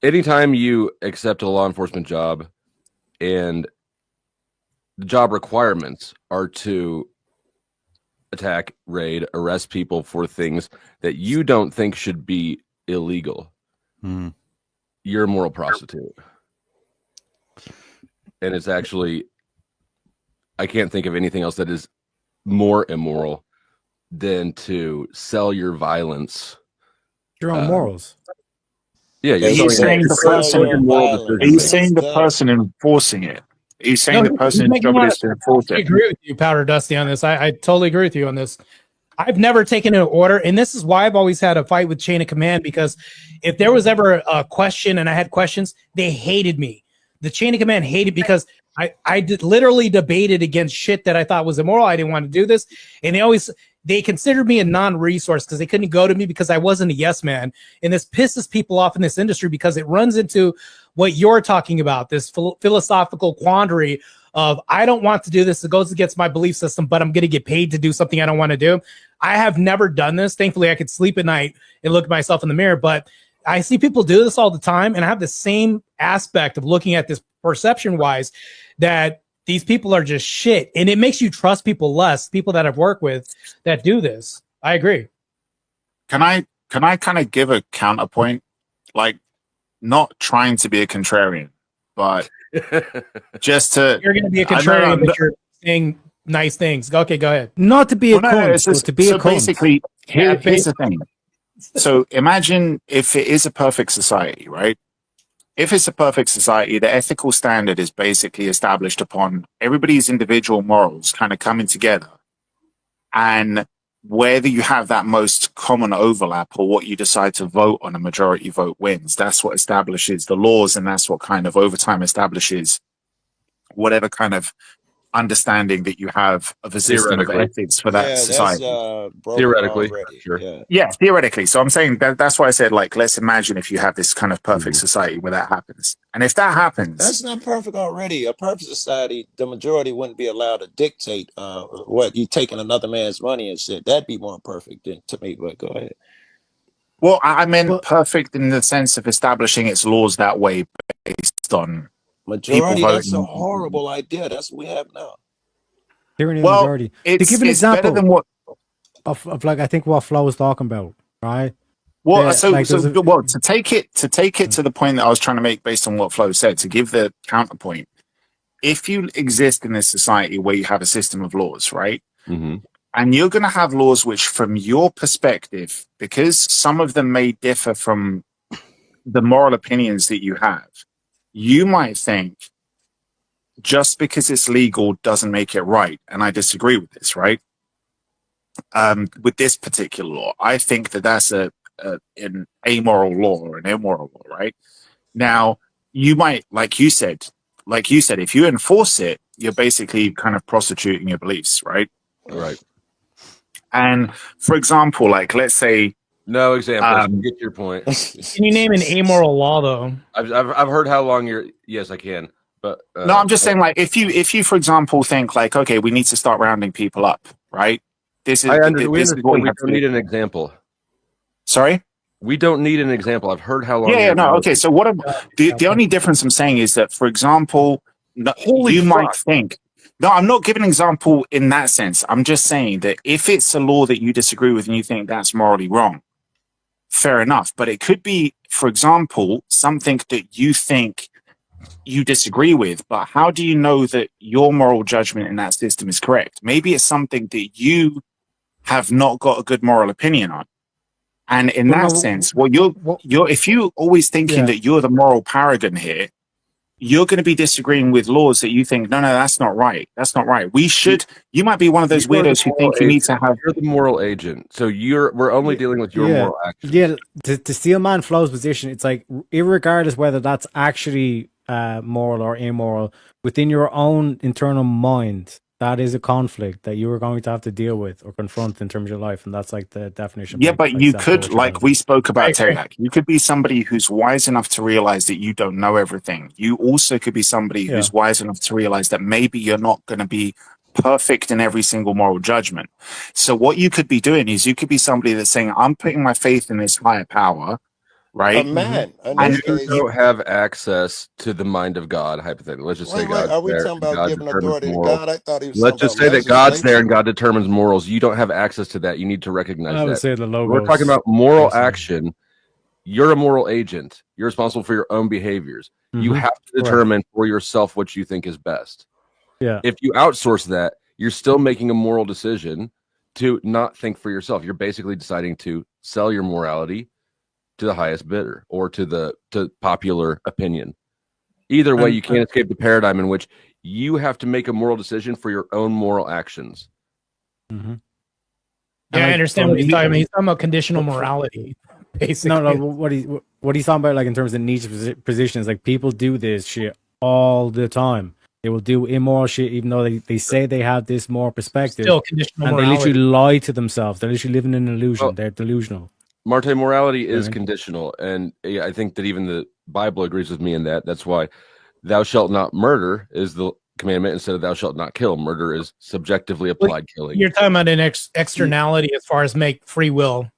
anytime you accept a law enforcement job and the job requirements are to attack, raid, arrest people for things that you don't think should be illegal, you're a moral prostitute. And it's actually, I can't think of anything else that is more immoral than to sell your violence. Your own morals. Yeah, he's saying the person enforcing it. He's saying the person job is to enforce it. I agree with you, Powder Dusty, on this. I totally agree with you on this. I've never taken an order, and this is why I've always had a fight with chain of command, because if there was ever a question and I had questions, they hated me. The chain of command hated because I literally debated against shit that I thought was immoral. I didn't want to do this. And they considered me a non-resource because they couldn't go to me because I wasn't a yes man. And this pisses people off in this industry because it runs into what you're talking about, this philosophical quandary of, I don't want to do this. It goes against my belief system, but I'm going to get paid to do something I don't want to do. I have never done this. Thankfully, I could sleep at night and look at myself in the mirror, but I see people do this all the time. And I have the same aspect of looking at this perception wise, that these people are just shit. And it makes you trust people less, people that I've worked with that do this. I agree. Can I kind of give a counterpoint? Like, not trying to be a contrarian, but just to... You're going to be a contrarian, but you're saying nice things. Okay, go ahead. Not to be a cunt, to be a cunt. Basically, here's the thing. So imagine if it is a perfect society, right? If it's a perfect society, the ethical standard is basically established upon everybody's individual morals kind of coming together. And whether you have that most common overlap or what you decide to vote on a majority vote wins, that's what establishes the laws, and that's what kind of over time establishes whatever kind of understanding that you have of a system of ethics for that society. Theoretically, sure. Yeah, theoretically. So I'm saying that's why I said, like, let's imagine if you have this kind of perfect society where that happens. And if that happens... That's not perfect already. A perfect society, the majority wouldn't be allowed to dictate what you taking another man's money and shit. That'd be more perfect to me, but go ahead. Well, I meant perfect in the sense of establishing its laws that way based on... Majority, that's a horrible idea. That's what we have now. Tyranny of majority. To give an example better than what of like I think what Flo was talking about, right? Well, to take it to the point that I was trying to make based on what Flo said, to give the counterpoint, if you exist in this society where you have a system of laws, right? Mm-hmm. And you're going to have laws which, from your perspective, because some of them may differ from the moral opinions that you have, you might think just because it's legal doesn't make it right. And I disagree with this, right? With this particular law, I think that that's an amoral law or an immoral law, right? Now, you might, like you said, if you enforce it, you're basically kind of prostituting your beliefs, right? Right. And for example, like, let's say, no examples. Get your point. Can you name an amoral law, though? I've heard how long you're. Yes, I can. But no, I'm just saying, like, if you, for example, think like, okay, we need to start rounding people up, right? This is. We don't need an example. Sorry, we don't need an example. I've heard how long. Yeah, no, okay. So what? The only difference I'm saying is that, for example, might think. No, I'm not giving an example in that sense. I'm just saying that if it's a law that you disagree with and you think that's morally wrong, fair enough. But it could be, for example, something that you think you disagree with, but how do you know that your moral judgment in that system is correct? Maybe it's something that you have not got a good moral opinion on. And in that sense, if you're always thinking that you're the moral paragon here, you're going to be disagreeing with laws that you think, no, that's not right. That's not right. You might be one of those weirdos who think you need to have... You're the moral agent. So we're only dealing with your moral action. Yeah, to steal man Flo's position, it's like, irregardless whether that's actually moral or immoral, within your own internal mind, that is a conflict that you are going to have to deal with or confront in terms of your life, and that's like the definition. Yeah, but you could, like we spoke about, Terak, you could be somebody who's wise enough to realize that you don't know everything. You also could be somebody who's wise enough to realize that maybe you're not going to be perfect in every single moral judgment. So what you could be doing is you could be somebody that's saying, I'm putting my faith in this higher power, right? A man. In And this case, You don't have access to the mind of God, hypothetically. Let's just say wait. God's Are we there talking and about God giving determines authority to morals. God? I thought he was Let's talking just about say that God's there and legislation. God determines morals. You don't have access to that. You need to recognize I would that. say the We're talking logos. about moral personally. action. You're a moral agent. You're responsible for your own behaviors. You Mhm. have to Correct. determine for yourself what you think is best. Yeah. If you outsource that, you're still making a moral decision to not think for yourself. You're basically deciding to sell your morality to the highest bidder or to popular opinion. Either way, you can't escape the paradigm in which you have to make a moral decision for your own moral actions. Mhm. Yeah, I like, understand what he's talking about. He's talking about conditional morality, basically. No, what he's talking about, like in terms of niche positions, like people do this shit all the time. They will do immoral shit, even though they say they have this moral perspective, Still conditional and they morality. literally lie to themselves. They're literally living in an illusion. Well, They're delusional. Martae, morality is Right. conditional, and I think that even the Bible agrees with me in that. That's why "Thou shalt not murder" is the commandment instead of "Thou shalt not kill." Murder is subjectively applied killing. You're talking about an externality as far as make free will.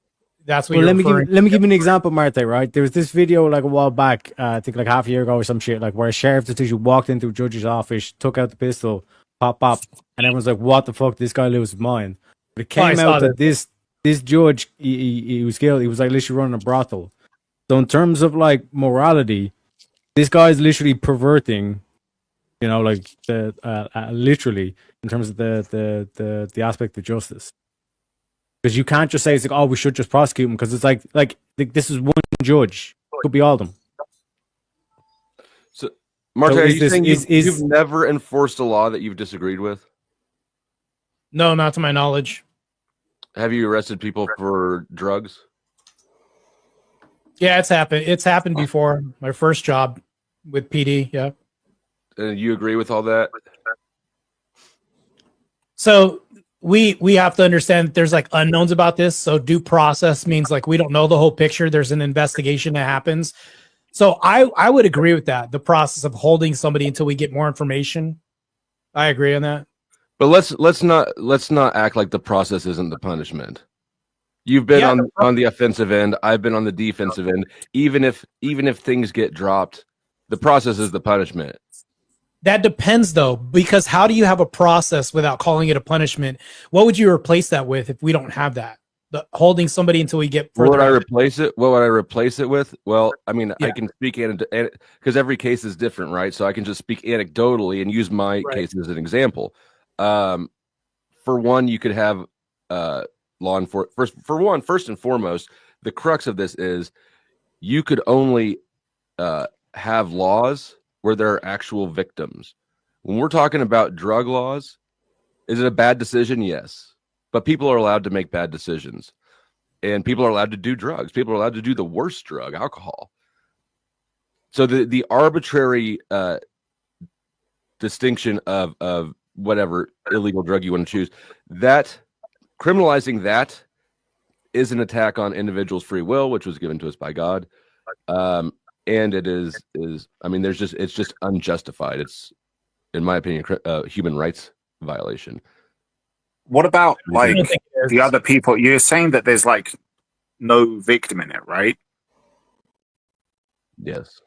That's what Well, you're let me give you an example, Martha. Right, there was this video like a while back, I think like half a year ago or some shit, like where a sheriff just actually walked into a judge's office, took out the pistol, pop, and everyone's like, "What the fuck? This guy loses his mind." But it I came saw out that this judge, he was guilty. He was like literally running a brothel. So in terms of like morality, this guy is literally perverting, like the literally in terms of the aspect of justice. Because you can't just say it's like, oh, we should just prosecute him, because it's like this is one judge, it could be all of them. So, Marta, are is you this- saying is- you've never enforced a law that you've disagreed with? No, not to my knowledge. Have you arrested people for drugs? Yeah, it's happened. It's happened before. My first job with PD. Yeah. And you agree with all that? So we have to understand that there's like unknowns about this. So due process means like we don't know the whole picture. There's an investigation that happens. So I would agree with that. The process of holding somebody until we get more information. I agree on that. But let's not act like the process isn't the punishment. You've been on the offensive end. I've been on the defensive end. Even if things get dropped, the process is the punishment. That depends though, because how do you have a process without calling it a punishment? What would you replace that with if we don't have that? The holding somebody until we get further. What would I replace it? What would I replace it with? Well, I mean, I can speak because every case is different, right? So I can just speak anecdotally and use my case as an example. For one, you could have law enforcement. First and foremost, the crux of this is you could only have laws where there are actual victims. When we're talking about drug laws, is it a bad decision? Yes. But people are allowed to make bad decisions. And people are allowed to do drugs. People are allowed to do the worst drug, alcohol. So the arbitrary distinction of whatever illegal drug you want to choose, that criminalizing that is an attack on individuals' free will, which was given to us by God. And it is I mean, it's just unjustified. It's, in my opinion, a human rights violation. What about like the other people? You're saying that there's like no victim in it, right? Yes.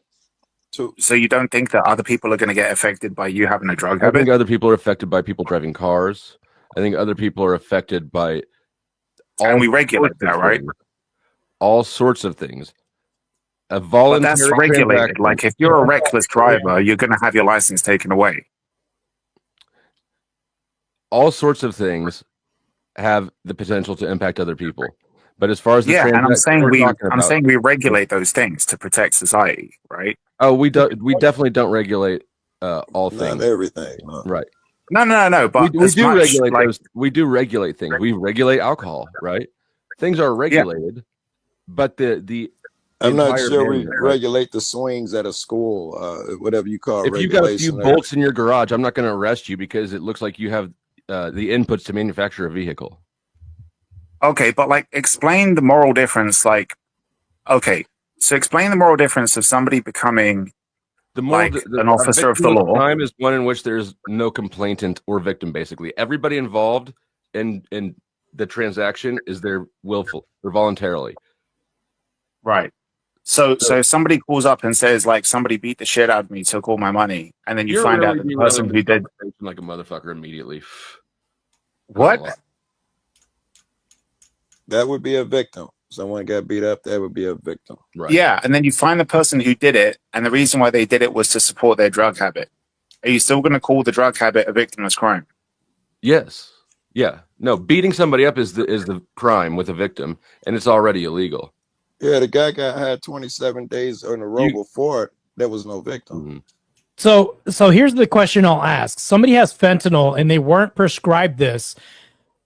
So you don't think that other people are going to get affected by you having a drug I habit? think other people are affected by people driving cars. I think other people are affected by And we regulate that, right? All sorts of things. A But voluntary that's regulated. transaction. Like if you're a reckless driver, you're going to have your license taken away. All sorts of things have the potential to impact other people. But as far as the And I'm transaction saying we regulate those things to protect society, right? Oh, we definitely don't regulate all things. Not everything. No. Right. No. But we do regulate those. We do regulate things. We regulate alcohol, right? Things are regulated, but the I'm not sure we area, regulate the swings at a school, whatever you call it. If you've got a few bolts in your garage, I'm not going to arrest you because it looks like you have the inputs to manufacture a vehicle. Okay, but like explain the moral difference. Like, okay, so explain the moral difference of somebody becoming an officer of the law. Crime is one in which there's no complainant or victim. Basically, everybody involved in the transaction is there willful or voluntarily. Right. So if somebody calls up and says like somebody beat the shit out of me, took all my money, and then you find out that the person who did like a motherfucker immediately. What? That would be a victim. Someone got beat up, that would be a victim. Right. Yeah, and then you find the person who did it, and the reason why they did it was to support their drug habit. Are you still going to call the drug habit a victimless crime? Yes. Yeah. No, beating somebody up is the crime with a victim, and it's already illegal. Yeah, the guy had 27 days in a row before it. There was no victim. Mm-hmm. So here's the question I'll ask. Somebody has fentanyl and they weren't prescribed this.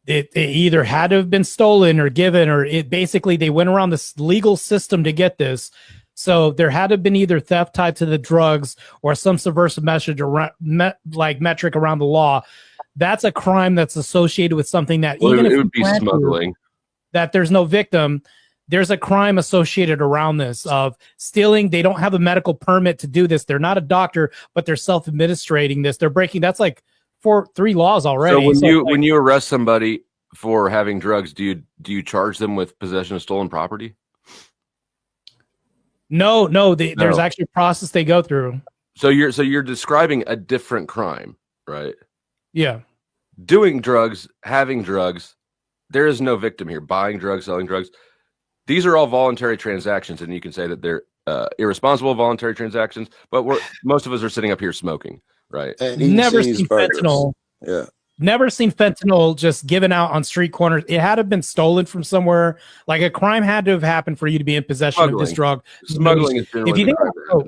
It either had to have been stolen or given, or it basically they went around this legal system to get this. So there had to have been either theft tied to the drugs or some subversive message around, metric around the law. That's a crime that's associated with something that even if it would be smuggling. That there's no victim, there's a crime associated around this of stealing. They don't have a medical permit to do this. They're not a doctor, but they're self-administrating this. They're breaking. That's like 3 laws already. So when you arrest somebody for having drugs, do you charge them with possession of stolen property? No. There's actually a process they go through. So you're describing a different crime, right? Yeah. Doing drugs, having drugs, there is no victim here. Buying drugs, selling drugs. These are all voluntary transactions, and you can say that they're irresponsible voluntary transactions, but most of us are sitting up here smoking, right? And never seen fentanyl. Yeah. Never seen fentanyl just given out on street corners. It had to have been stolen from somewhere. Like a crime had to have happened for you to be in possession of this drug. Smuggling is if you think about coke,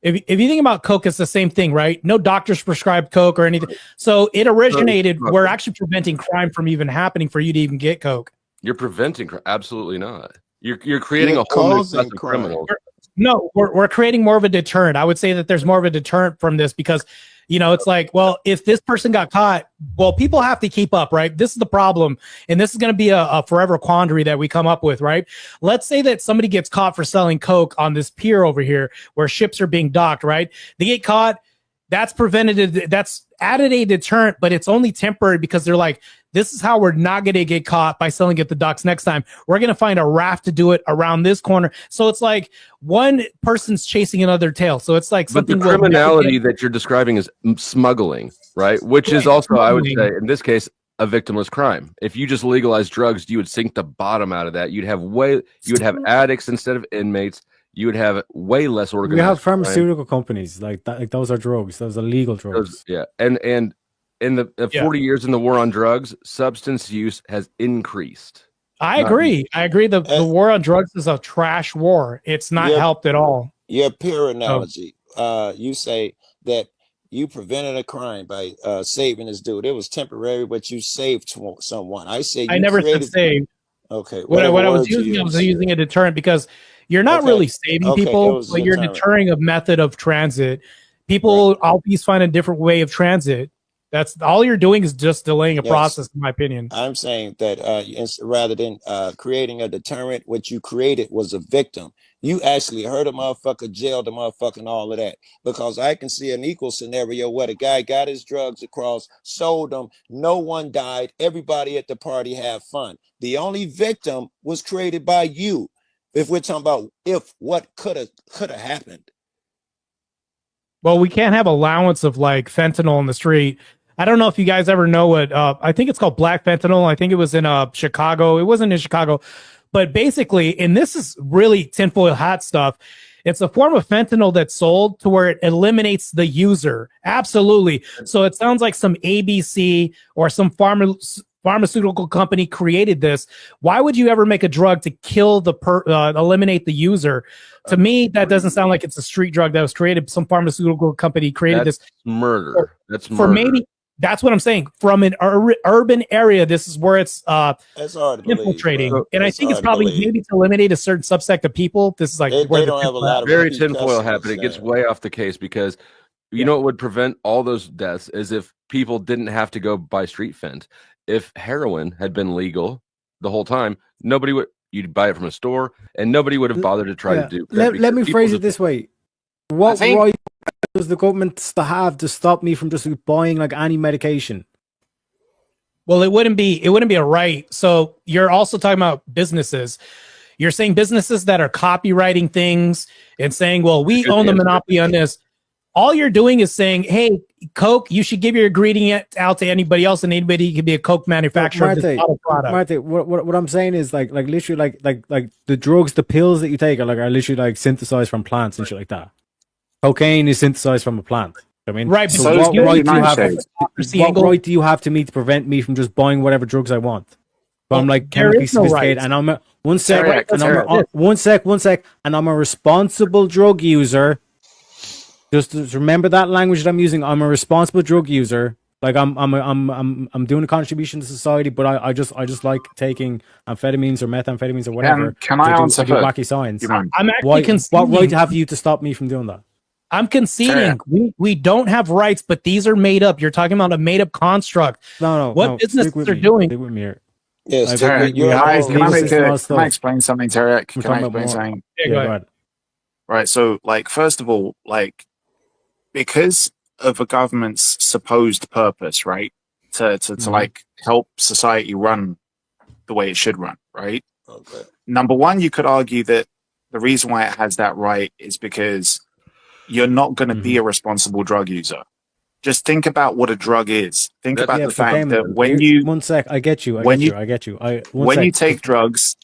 if you think about coke, it's the same thing, right? No doctors prescribe coke or anything. So it originated. We're actually preventing crime from even happening for you to even get coke. You're preventing absolutely not. You're creating a whole new class of criminals. No, we're creating more of a deterrent. I would say that there's more of a deterrent from this because, it's like, well, if this person got caught, well, people have to keep up, right? This is the problem. And this is going to be a forever quandary that we come up with, right? Let's say that somebody gets caught for selling coke on this pier over here where ships are being docked, right? They get caught. That's preventative. That's added a deterrent, but it's only temporary because they're like, this is how we're not going to get caught by selling at the docks next time. We're going to find a raft to do it around this corner. So it's like one person's chasing another tail. So it's like something. But the criminality that you're describing is smuggling, right? Which is also, I would say, in this case, a victimless crime. If you just legalize drugs, you would sink the bottom out of that. You'd have addicts instead of inmates. You would have way less organized. We have pharmaceutical companies like that. Like those are drugs. Those are legal drugs. And in the 40 years in the war on drugs, substance use has increased. I agree. The war on drugs is a trash war. It's not helped at all. Your peer analogy. You say that you prevented a crime by saving this dude. It was temporary, but you saved someone. I say I never said saved. Okay. What I was using a deterrent because you're not really saving people, but you're deterring a method of transit. People always find a different way of transit. That's all you're doing is just delaying a process, in my opinion. I'm saying that rather than creating a deterrent, what you created was a victim. You actually hurt a motherfucker, jailed a motherfucker, and all of that. Because I can see an equal scenario where the guy got his drugs across, sold them, no one died, everybody at the party had fun. The only victim was created by you. If we're talking about what could have happened. Well, we can't have allowance of like fentanyl in the street. I don't know if you guys ever know what, I think it's called black fentanyl. I think it was in Chicago. It wasn't in Chicago, but basically, and this is really tinfoil hat stuff. It's a form of fentanyl that's sold to where it eliminates the user. Absolutely. So it sounds like some ABC or some pharmaceutical company created this. Why would you ever make a drug to kill eliminate the user? To me, that doesn't sound like it's a street drug that was created. Some pharmaceutical company created this. Murder. That's murder. Maybe. That's what I'm saying. From an urban area, this is where it's infiltrating. And I think it's probably maybe to eliminate a certain subsect of people. This is like they don't have a lot of very tinfoil hat, but it gets way off the case because you know what would prevent all those deaths is if people didn't have to go buy street fent. If heroin had been legal the whole time, you'd buy it from a store and nobody would have bothered to try to do that. Let me phrase it this way. What right does the government to stop me from just buying like any medication? Well, it wouldn't be a right. So you're also talking about businesses. You're saying businesses that are copywriting things and saying, well, we own the monopoly on this. All you're doing is saying, hey, Coke, you should give your ingredient out to anybody else, and anybody can be a Coke manufacturer. Martae, what I'm saying is like literally like the drugs, the pills that you take are literally like synthesized from plants and shit like that. Cocaine is synthesized from a plant. I mean, right. So what right do you have to me to prevent me from just buying whatever drugs I want? But I'm like chemically sophisticated, and I'm one sec, and I'm a responsible drug user. Just remember that language that I'm using. I'm a responsible drug user. Like I'm doing a contribution to society, but I just like taking amphetamines or methamphetamines or whatever. Can I answer do wacky science? I'm actually conceding. What right have you to stop me from doing that? I'm conceding. We don't have rights, but these are made up. You're talking about a made up construct. No. What businesses are doing? Stick with me here. Yes, can I explain something, Tarek? Can I explain something? Yeah, go ahead. Right. So, like, first of all, like, because of a government's supposed purpose, right, to like help society run the way it should run, right? Okay. Number one, you could argue that the reason why it has that right is because you're not going to be a responsible drug user. Just think about what a drug is. Think about the fact that when you... One sec, I get you. When you take drugs...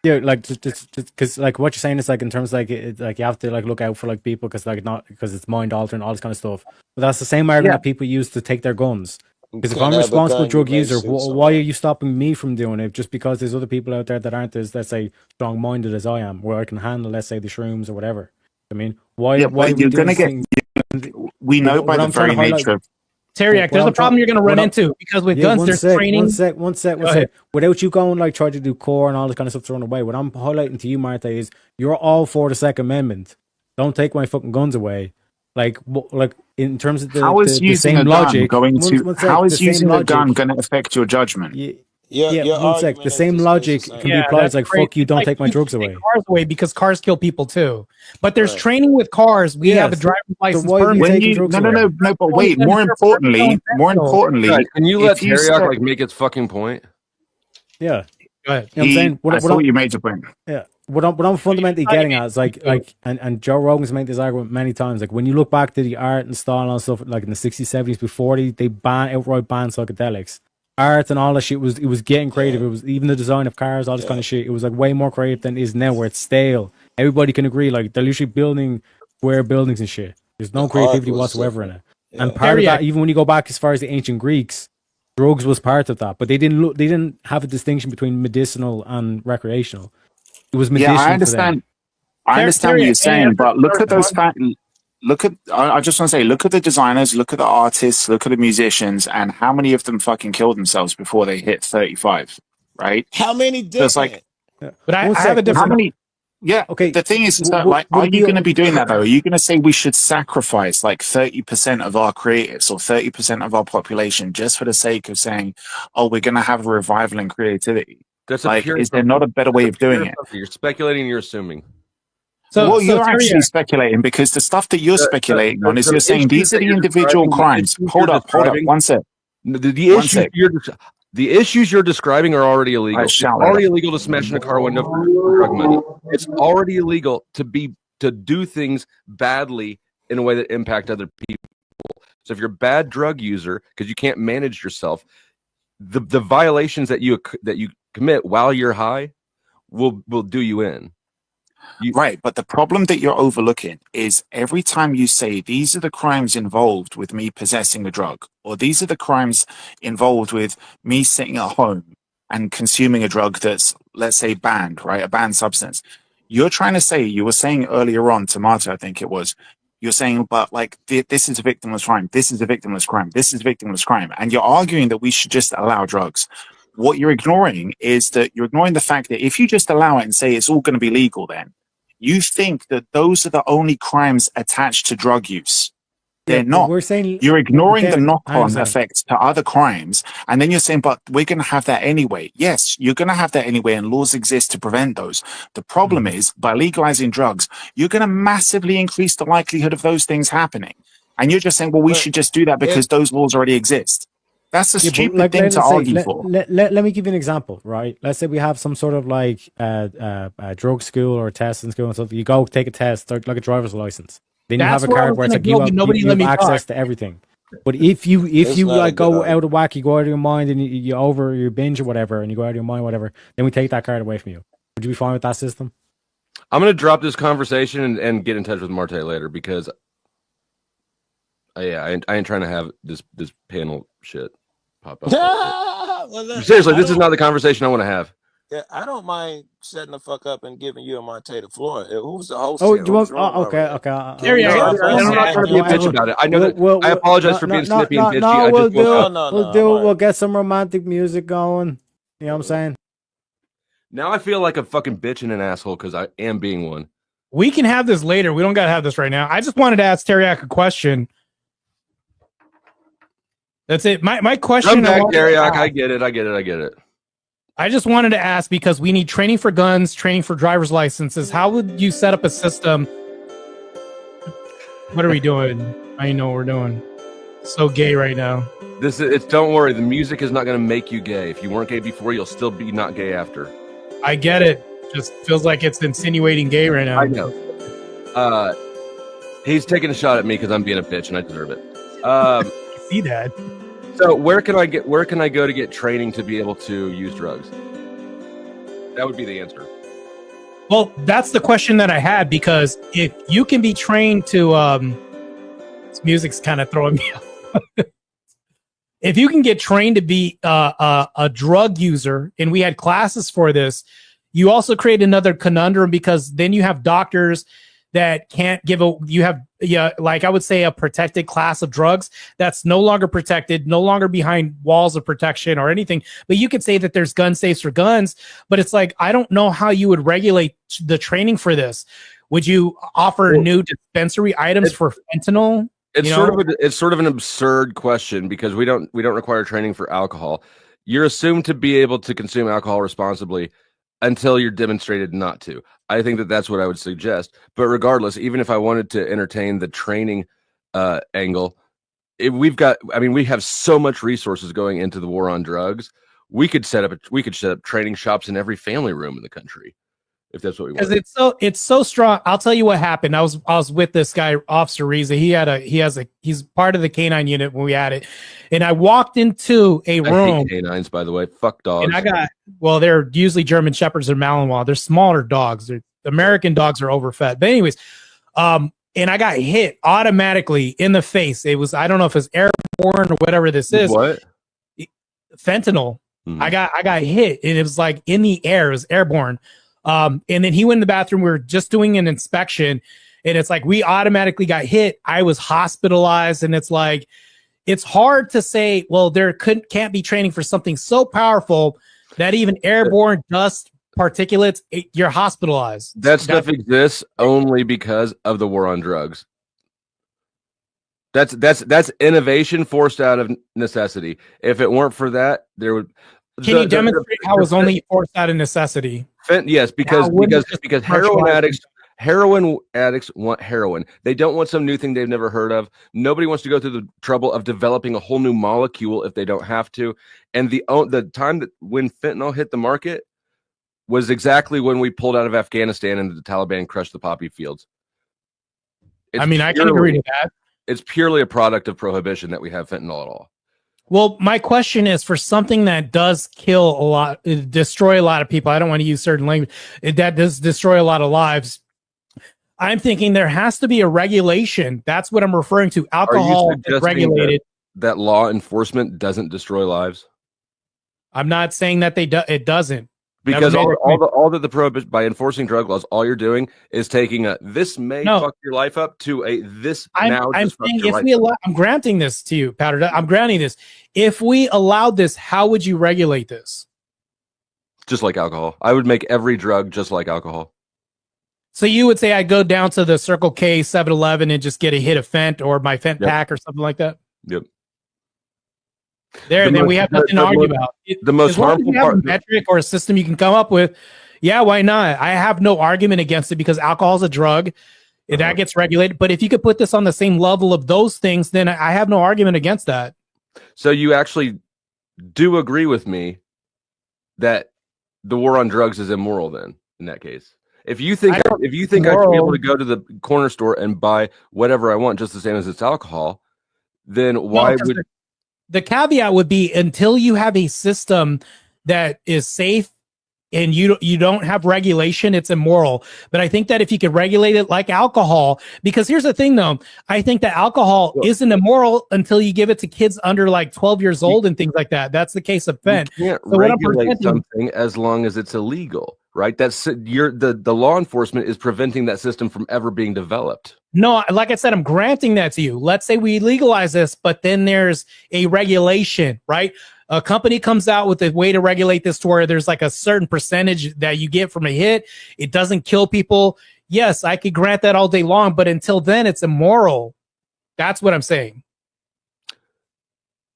Yeah, like because like what you're saying is like in terms of, like like you have to like look out for like people because it's mind altering, all this kind of stuff. But that's the same argument that people use to take their guns. Because if I'm a responsible drug user, why are you stopping me from doing it? Just because there's other people out there that aren't as, let's say, strong minded as I am, where I can handle, let's say, the shrooms or whatever. I mean, why are we doing this thing? We know by the very nature of... Teriak, there's a problem you're going to run into because with guns, there's training. One sec. Without you going like try to do core and all this kind of stuff thrown away, what I'm highlighting to you, Martae, is you're all for the Second Amendment. Don't take my fucking guns away. Like in terms of the same logic. How is using a gun going to affect your judgment? One sec. The same logic can be applied. It's like, fuck you, don't take my drugs away. Cars away because cars kill people too. But there's training with cars. We have a driver's license permit. No. But wait. More importantly, can you let Teriak like make its fucking point? Yeah. Go ahead. You know what I'm saying? I thought you made your point. Yeah. What I'm fundamentally getting at is like and Joe Rogan's made this argument many times. Like when you look back to the art and style and all stuff, like in the 60s, 70s, before they outright banned psychedelics. Art and all that shit was getting creative. It was even the design of cars, all this kind of shit. It was like way more creative than it is now, where it's stale. Everybody can agree, like they're literally building square buildings and shit. There's no creativity whatsoever in it. Yeah. And part of that, even when you go back as far as the ancient Greeks, drugs was part of that. But they didn't have a distinction between medicinal and recreational. It was medicinal. Yeah, I understand. I understand what you're saying, but look at those facts. I just want to say, look at the designers, look at the artists, look at the musicians, and how many of them fucking killed themselves before they hit 35, right? How many did? It's like, but I have a different... How many? Yeah, okay. The thing is that, like, are you going to be doing that, though? Are you going to say we should sacrifice, like, 30% of our creatives or 30% of our population just for the sake of saying, oh, we're going to have a revival in creativity? That's like, is there not a better way of doing it? You're speculating, you're assuming. You're actually speculating, because the stuff that you're speculating on is you're saying these are the individual crimes. Hold up, one sec. The issues you're describing are already illegal. It's already illegal to smash in a car window for drug money. It's already illegal to do things badly in a way that impact other people. So if you're a bad drug user because you can't manage yourself, the violations that you commit while you're high will do you in. Right, but the problem that you're overlooking is every time you say these are the crimes involved with me possessing a drug, or these are the crimes involved with me sitting at home and consuming a drug that's, let's say, banned, right, a banned substance. You're trying to say, you were saying earlier on to Marta, I think it was, you're saying, but like, this is a victimless crime, this is a victimless crime, this is a victimless crime, and you're arguing that we should just allow drugs. What you're ignoring is that you're ignoring the fact that if you just allow it and say it's all going to be legal, then you think that those are the only crimes attached to drug use. They're not. We're saying you're ignoring the knock-on effects to other crimes, and then you're saying, but we're going to have that anyway. Yes, you're going to have that anyway, and laws exist to prevent those. The problem is, by legalizing drugs, you're going to massively increase the likelihood of those things happening. And you're just saying, well, we should just do that because those laws already exist. That's a Yeah, but, stupid like, thing let's to say, argue for. let me give you an example, right? Let's say we have some sort of like a drug school or a testing school and stuff. You go take a test, like a driver's license. Then you That's have a where I card was where it's gonna like go, but nobody you let have me access talk. to everything. But if you It's not a like good go argument. out of whack, you go out of your mind and you binge or whatever, and you go out of your mind, whatever, then we take that card away from you. Would you be fine with that system? I'm gonna drop this conversation and get in touch with Martae later because I ain't trying to have this panel shit pop up. Well, look, Seriously, I this is don't- not the conversation I want to have. Yeah, I don't mind shutting the fuck up and giving you and Martae the floor. Who's the host Oh, here? do you want? Whose room are we Okay, in? okay. There you No, go. I'm I'm asking not trying to be a you. bitch about it. I know that. I apologize for being snippy and bitchy. No, I just woke up. No, We'll get some romantic music going. You know what I'm saying? Now I feel like a fucking bitch and an asshole because I am being one. We can have this later. We don't got to have this right now. I just wanted to ask Teriak a question. That's it. My question. Come back, Teriak. I get it. I just wanted to ask because we need training for guns, training for driver's licenses. How would you set up a system? What are we doing? I know what we're doing. So gay right now. Don't worry. The music is not going to make you gay. If you weren't gay before, you'll still be not gay after. I get it. Just feels like it's insinuating gay right now. I know. He's taking a shot at me because I'm being a bitch and I deserve it. I see that. So where can I go to get training to be able to use drugs? That would be the answer. Well, that's the question that I had because if you can be trained to, this music's kind of throwing me off. If you can get trained to be a drug user, and we had classes for this, you also create another conundrum because then you have doctors that can't give like I would say a protected class of drugs that's no longer protected, no longer behind walls of protection or anything. But you could say that there's gun safes for guns, but it's like, I don't know how you would regulate the training for this. Would you offer new dispensary items for fentanyl? It's sort of an absurd question because we don't require training for alcohol. You're assumed to be able to consume alcohol responsibly until you're demonstrated not to. I think that's what I would suggest. But regardless, even if I wanted to entertain the training angle, we have so much resources going into the war on drugs. We could set up training shops in every family room in the country. If that's what we want. Because it's so strong. I'll tell you what happened. I was with this guy, Officer Reza. He's part of the canine unit when we had it. And I walked into a room. I hate canines, by the way. Fuck dogs. And they're usually German Shepherds or Malinois. They're smaller dogs. American dogs are overfed. But anyways, and I got hit automatically in the face. It was, I don't know if it's airborne or whatever this is. What? Fentanyl. Hmm. I got hit and it was like in the air. It was airborne. And then he went in the bathroom. We were just doing an inspection and it's like, we automatically got hit. I was hospitalized and it's like, it's hard to say, well, can't be training for something so powerful that even airborne dust particulates, you're hospitalized. That stuff exists only because of the war on drugs. That's innovation forced out of necessity. If it weren't for that, there would. Can you demonstrate how it was only forced out of necessity? Yes, because heroin addicts want heroin. They don't want some new thing they've never heard of. Nobody wants to go through the trouble of developing a whole new molecule if they don't have to. And the time that when fentanyl hit the market was exactly when we pulled out of Afghanistan and the Taliban crushed the poppy fields. I can agree to that. It's purely a product of prohibition that we have fentanyl at all. Well, my question is for something that does kill a lot, destroy a lot of people. I don't want to use certain language. That does destroy a lot of lives. I'm thinking there has to be a regulation. That's what I'm referring to. Alcohol is regulated. That law enforcement doesn't destroy lives? I'm not saying that it doesn't. Because all that the prohibition by enforcing drug laws, all you're doing is taking this fuck your life up to I'm saying I'm granting this to you, Powder. I'm granting this. If we allowed this, how would you regulate this? Just like alcohol. I would make every drug just like alcohol. So you would say I'd go down to the Circle K 7-Eleven and just get a hit of Fent or my Fent pack or something like that? Yep. Then we have nothing to argue about. The most harmful part, a metric or a system you can come up with. Yeah, why not? I have no argument against it because alcohol is a drug. That gets regulated. But if you could put this on the same level of those things, then I have no argument against that. So you actually do agree with me that the war on drugs is immoral. Then, in that case, if you think I should be able to go to the corner store and buy whatever I want, just the same as it's alcohol, then why would the caveat would be until you have a system that is safe and you don't have regulation, it's immoral. But I think that if you could regulate it like alcohol, because here's the thing though, I think that alcohol isn't immoral until you give it to kids under like 12 years old and things like that. That's the case of Fent. You can't regulate something as long as it's illegal, right? That's the law enforcement is preventing that system from ever being developed. No, like I said, I'm granting that to you. Let's say we legalize this, but then there's a regulation, right? A company comes out with a way to regulate this to where there's like a certain percentage that you get from a hit. It doesn't kill people. Yes, I could grant that all day long, but until then, it's immoral. That's what I'm saying.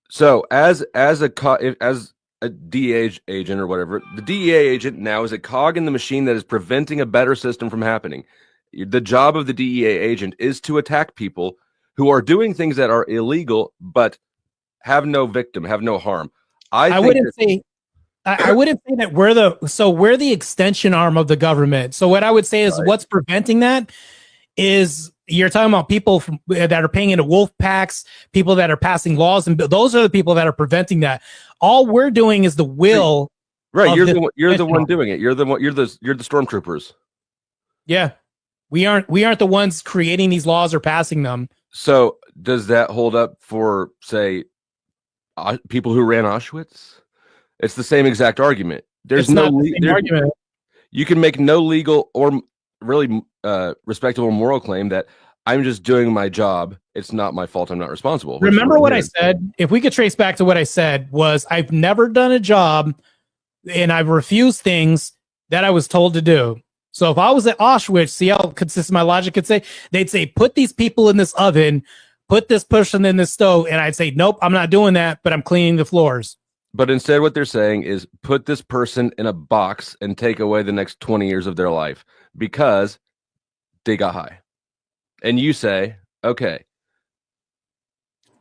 So as a DEA agent or whatever, the DEA agent now is a cog in the machine that is preventing a better system from happening. The job of the DEA agent is to attack people who are doing things that are illegal, but have no victim, have no harm. I wouldn't say that we're the extension arm of the government. So what I would say is what's preventing that is you're talking about people that are paying into wolf packs, people that are passing laws, and those are the people that are preventing that. All we're doing is the will. Right. You're the one doing it. You're the stormtroopers. Yeah. We aren't the ones creating these laws or passing them. So does that hold up for, say, people who ran Auschwitz? It's the same exact argument. There's argument. You can make no legal or really respectable moral claim that I'm just doing my job. It's not my fault. I'm not responsible. Remember what I said? If we could trace back to what I said was I've never done a job and I've refused things that I was told to do. So if I was at Auschwitz, see how consistent my logic could say? They'd say, put these people in this oven, put this person in this stove. And I'd say, nope, I'm not doing that, but I'm cleaning the floors. But instead what they're saying is put this person in a box and take away the next 20 years of their life because they got high. And you say, okay.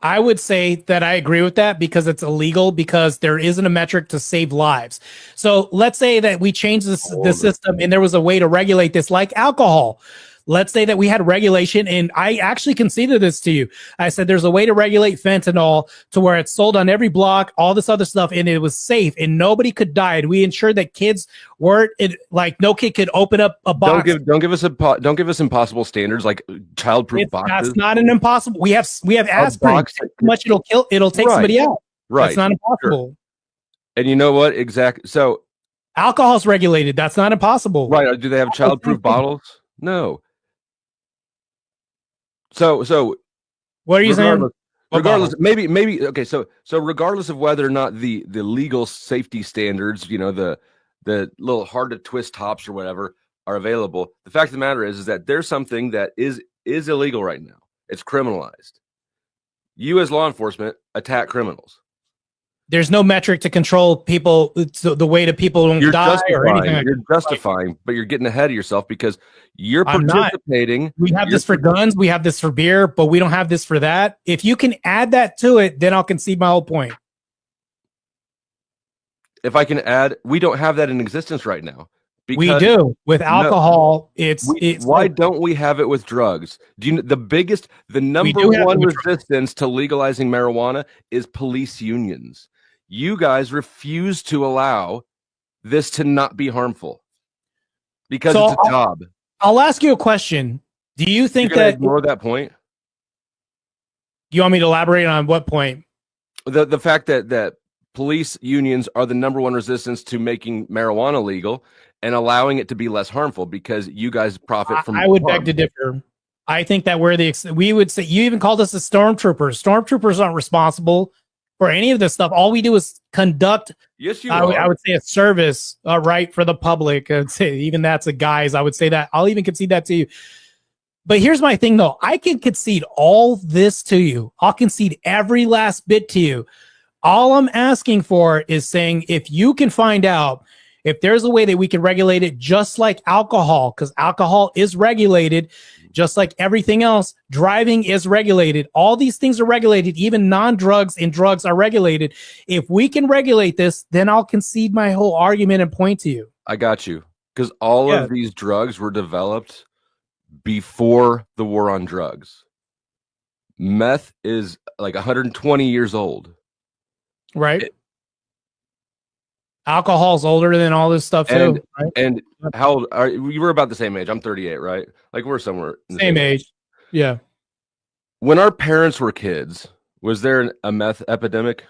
I would say that I agree with that because it's illegal because there isn't a metric to save lives. So let's say that we change the system and there was a way to regulate this like alcohol. Let's say that we had regulation, and I actually conceded this to you. I said there's a way to regulate fentanyl to where it's sold on every block, all this other stuff, and it was safe, and nobody could die. And we ensured that kids weren't like no kid could open up a box. Don't give us impossible standards like childproof boxes. That's not an impossible. We have aspirin. Too much it'll take somebody out. Right. That's not impossible. Sure. And you know what? Exactly. So alcohol's regulated. That's not impossible. Right. Do they have childproof bottles? No. So what are you saying? Regardless, maybe okay. So regardless of whether or not the legal safety standards, you know, the little hard to twist tops or whatever are available, the fact of the matter is that there's something that is illegal right now. It's criminalized. You as law enforcement attack criminals. There's no metric to control people. The way that people don't die or anything. You're justifying, but you're getting ahead of yourself because you're participating. We have this for guns. We have this for beer, but we don't have this for that. If you can add that to it, then I'll concede my whole point. If I can add, we don't have that in existence right now. We do with alcohol. Why don't we have it with drugs? Do you the number one resistance to legalizing marijuana is police unions. You guys refuse to allow this to not be harmful because it's a job. I'll ask you a question. Do you think that ignore that point? You want me to elaborate on what point? The fact that police unions are the number one resistance to making marijuana legal and allowing it to be less harmful because you guys profit from. I would beg to differ. I think that we would say you even called us the stormtroopers. Stormtroopers aren't responsible for any of this stuff. All we do is conduct. Yes, you are. I would say a service, right, for the public. I'd say even that's a guise. I would say that. I'll even concede that to you. But here's my thing, though. I can concede all this to you. I'll concede every last bit to you. All I'm asking for is saying if you can find out if there's a way that we can regulate it just like alcohol, because alcohol is regulated, just like everything else, driving is regulated. All these things are regulated. Even non-drugs and drugs are regulated. If we can regulate this, then I'll concede my whole argument and point to you. I got you. Because all of these drugs were developed before the war on drugs. Meth is like 120 years old. Right. Alcohol's older than all this stuff too. Right? And how old are you? Were about the same age. I'm 38, right? Like we're somewhere in the same age. Yeah. When our parents were kids, was there a meth epidemic?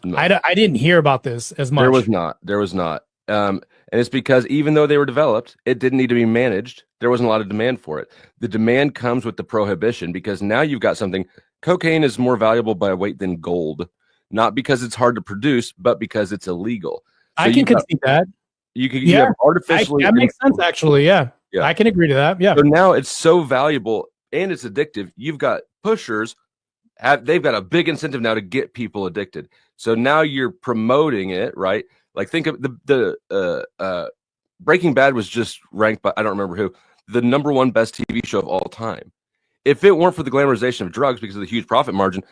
No. I didn't hear about this as much. There was not. And it's because even though they were developed, it didn't need to be managed. There wasn't a lot of demand for it. The demand comes with the prohibition because now you've got something. Cocaine is more valuable by weight than gold, not because it's hard to produce, but because it's illegal. So I can concede that. You have artificially. That makes sense, actually. Yeah, I can agree to that. Yeah. So now it's so valuable and it's addictive. You've got pushers. They've got a big incentive now to get people addicted. So now you're promoting it, right? Like think of the Breaking Bad was just ranked by I don't remember who the #1 best TV show of all time. If it weren't for the glamorization of drugs because of the huge profit margin,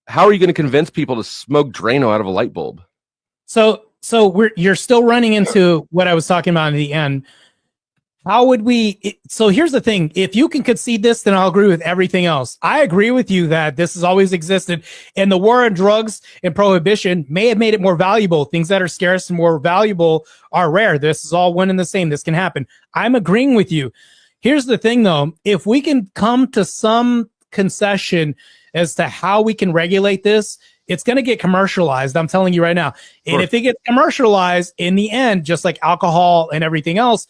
how are you going to convince people to smoke Drano out of a light bulb? So you're still running into what I was talking about in the end. How would we? So here's the thing. If you can concede this, then I'll agree with everything else. I agree with you that this has always existed. And the war on drugs and prohibition may have made it more valuable. Things that are scarce and more valuable are rare. This is all one and the same. This can happen. I'm agreeing with you. Here's the thing, though. If we can come to some concession as to how we can regulate this, it's going to get commercialized. I'm telling you right now. And if it gets commercialized in the end, just like alcohol and everything else,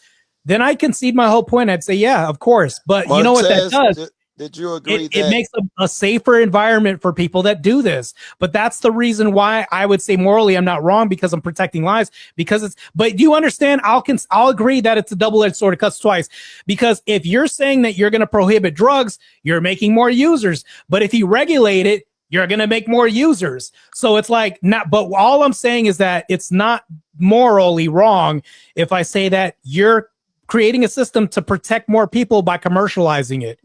then I concede my whole point. I'd say, yeah, of course. But Martae, you know what that does? Did you agree it makes a safer environment for people that do this. But that's the reason why I would say morally I'm not wrong, because I'm protecting lives. Because it's. But do you understand? I'll agree that it's a double-edged sword. It cuts twice. Because if you're saying that you're going to prohibit drugs, you're making more users. But if you regulate it, you're going to make more users. So it's like not. But all I'm saying is that it's not morally wrong if I say that you're creating a system to protect more people by commercializing it.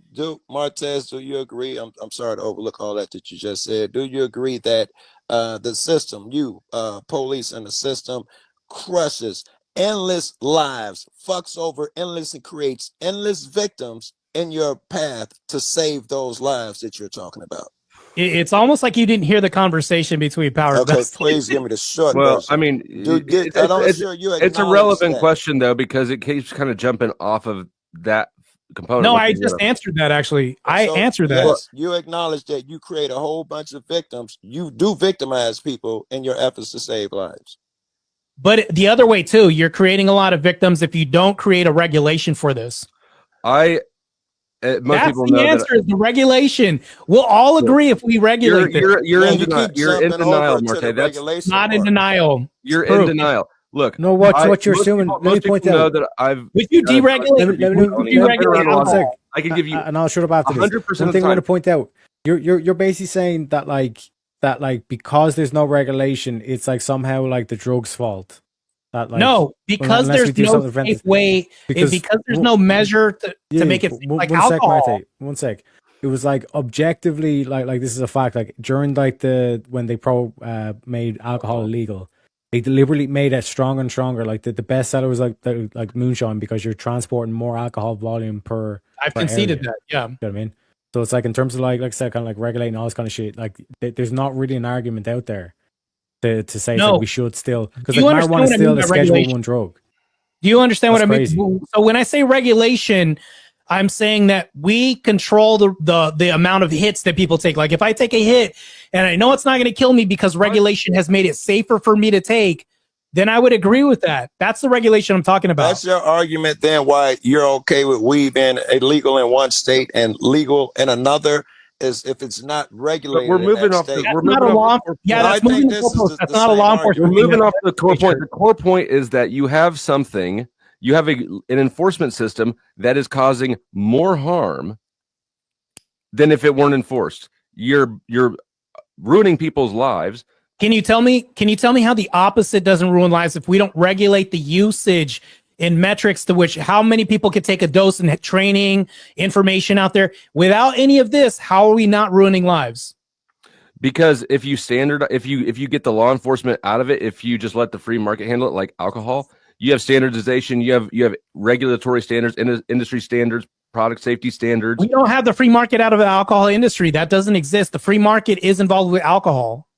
Martae, do you agree? I'm sorry to overlook all that you just said. Do you agree that the system, police and the system, crushes endless lives, fucks over endless and creates endless victims in your path to save those lives that you're talking about? It's almost like you didn't hear the conversation between Power. Okay, please give me the short version. I mean, it's a relevant question though, because it keeps kind of jumping off of that component. No, I just answered that. Actually, I answered that. Yes, you acknowledge that you create a whole bunch of victims. You do victimize people in your efforts to save lives. But the other way too, you're creating a lot of victims if you don't create a regulation for this. Most That's people the know answer is the regulation. We'll all agree if we regulate this. You're in denial, Martae. That's not in denial. You're in denial. Look, no, what you're assuming. Let me point out that if you deregulate, I can give you, and I'll shut up after this. 100%. One thing I want to point out: you're basically saying that because there's no regulation, it's like somehow like the drug's fault. No, because there's no safe way, because there's no measure to make it like alcohol. One sec. It was like objectively, like this is a fact. Like during when they made alcohol illegal, they deliberately made it stronger and stronger. Like the best seller was like moonshine, because you're transporting more alcohol volume per. I've conceded that. Yeah, you know what I mean. So it's like in terms of like I said, kind of like regulating all this kind of shit. Like there's not really an argument out there to say that we should still, because like marijuana is still a Schedule 1 drug. Do you understand what I mean? Crazy. So when I say regulation, I'm saying that we control the amount of hits that people take. Like if I take a hit and I know it's not going to kill me because regulation has made it safer for me to take, then I would agree with that. That's the regulation I'm talking about. That's your argument then why you're okay with weed being illegal in one state and legal in another, is if it's not regulated. But we're moving off. That's not a law. Yeah, that's moving. That's not a law enforcement. We're moving off the core point. The core point is that you have something. You have an enforcement system that is causing more harm than if it weren't enforced. You're ruining people's lives. Can you tell me how the opposite doesn't ruin lives if we don't regulate the usage in metrics to which how many people could take a dose and training information out there. Without any of this, how are we not ruining lives? Because if you get the law enforcement out of it, if you just let the free market handle it, like alcohol, you have standardization, you have regulatory standards, industry standards, product safety standards. We don't have the free market out of the alcohol industry. That doesn't exist. The free market is involved with alcohol.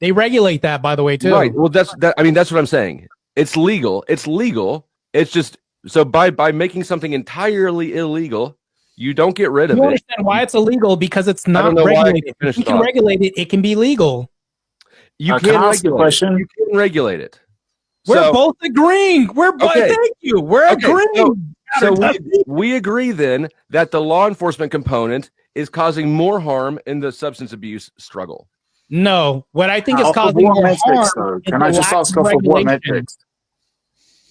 They regulate that, by the way, too. Right. Well, that's what I'm saying. It's legal. It's just so by making something entirely illegal, you don't get rid of it. You understand why it's illegal? Because it's not regulated. If you can regulate it, it can be legal. You can regulate it. We're both agreeing. Thank you. We're agreeing. So we agree then that the law enforcement component is causing more harm in the substance abuse struggle. No, what I think is causing more harm. Can I just ask for what metrics?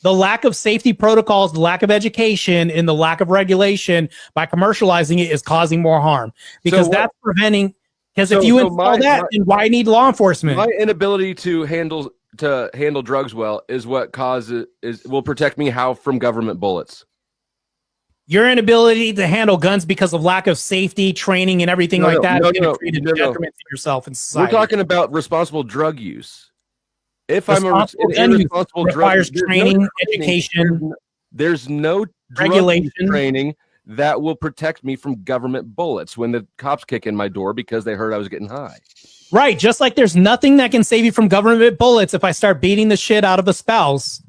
The lack of safety protocols, the lack of education, and the lack of regulation by commercializing it is causing more harm because that's preventing. Because if you install that, then why need law enforcement? My inability to handle drugs well is what will protect me from government bullets. Your inability to handle guns because of lack of safety, training, and everything like that is going to create a detriment to yourself and society. We're talking about responsible drug use. If I'm irresponsible requires training, education. There's no regulation training that will protect me from government bullets when the cops kick in my door because they heard I was getting high. Right, just like there's nothing that can save you from government bullets if I start beating the shit out of a spouse.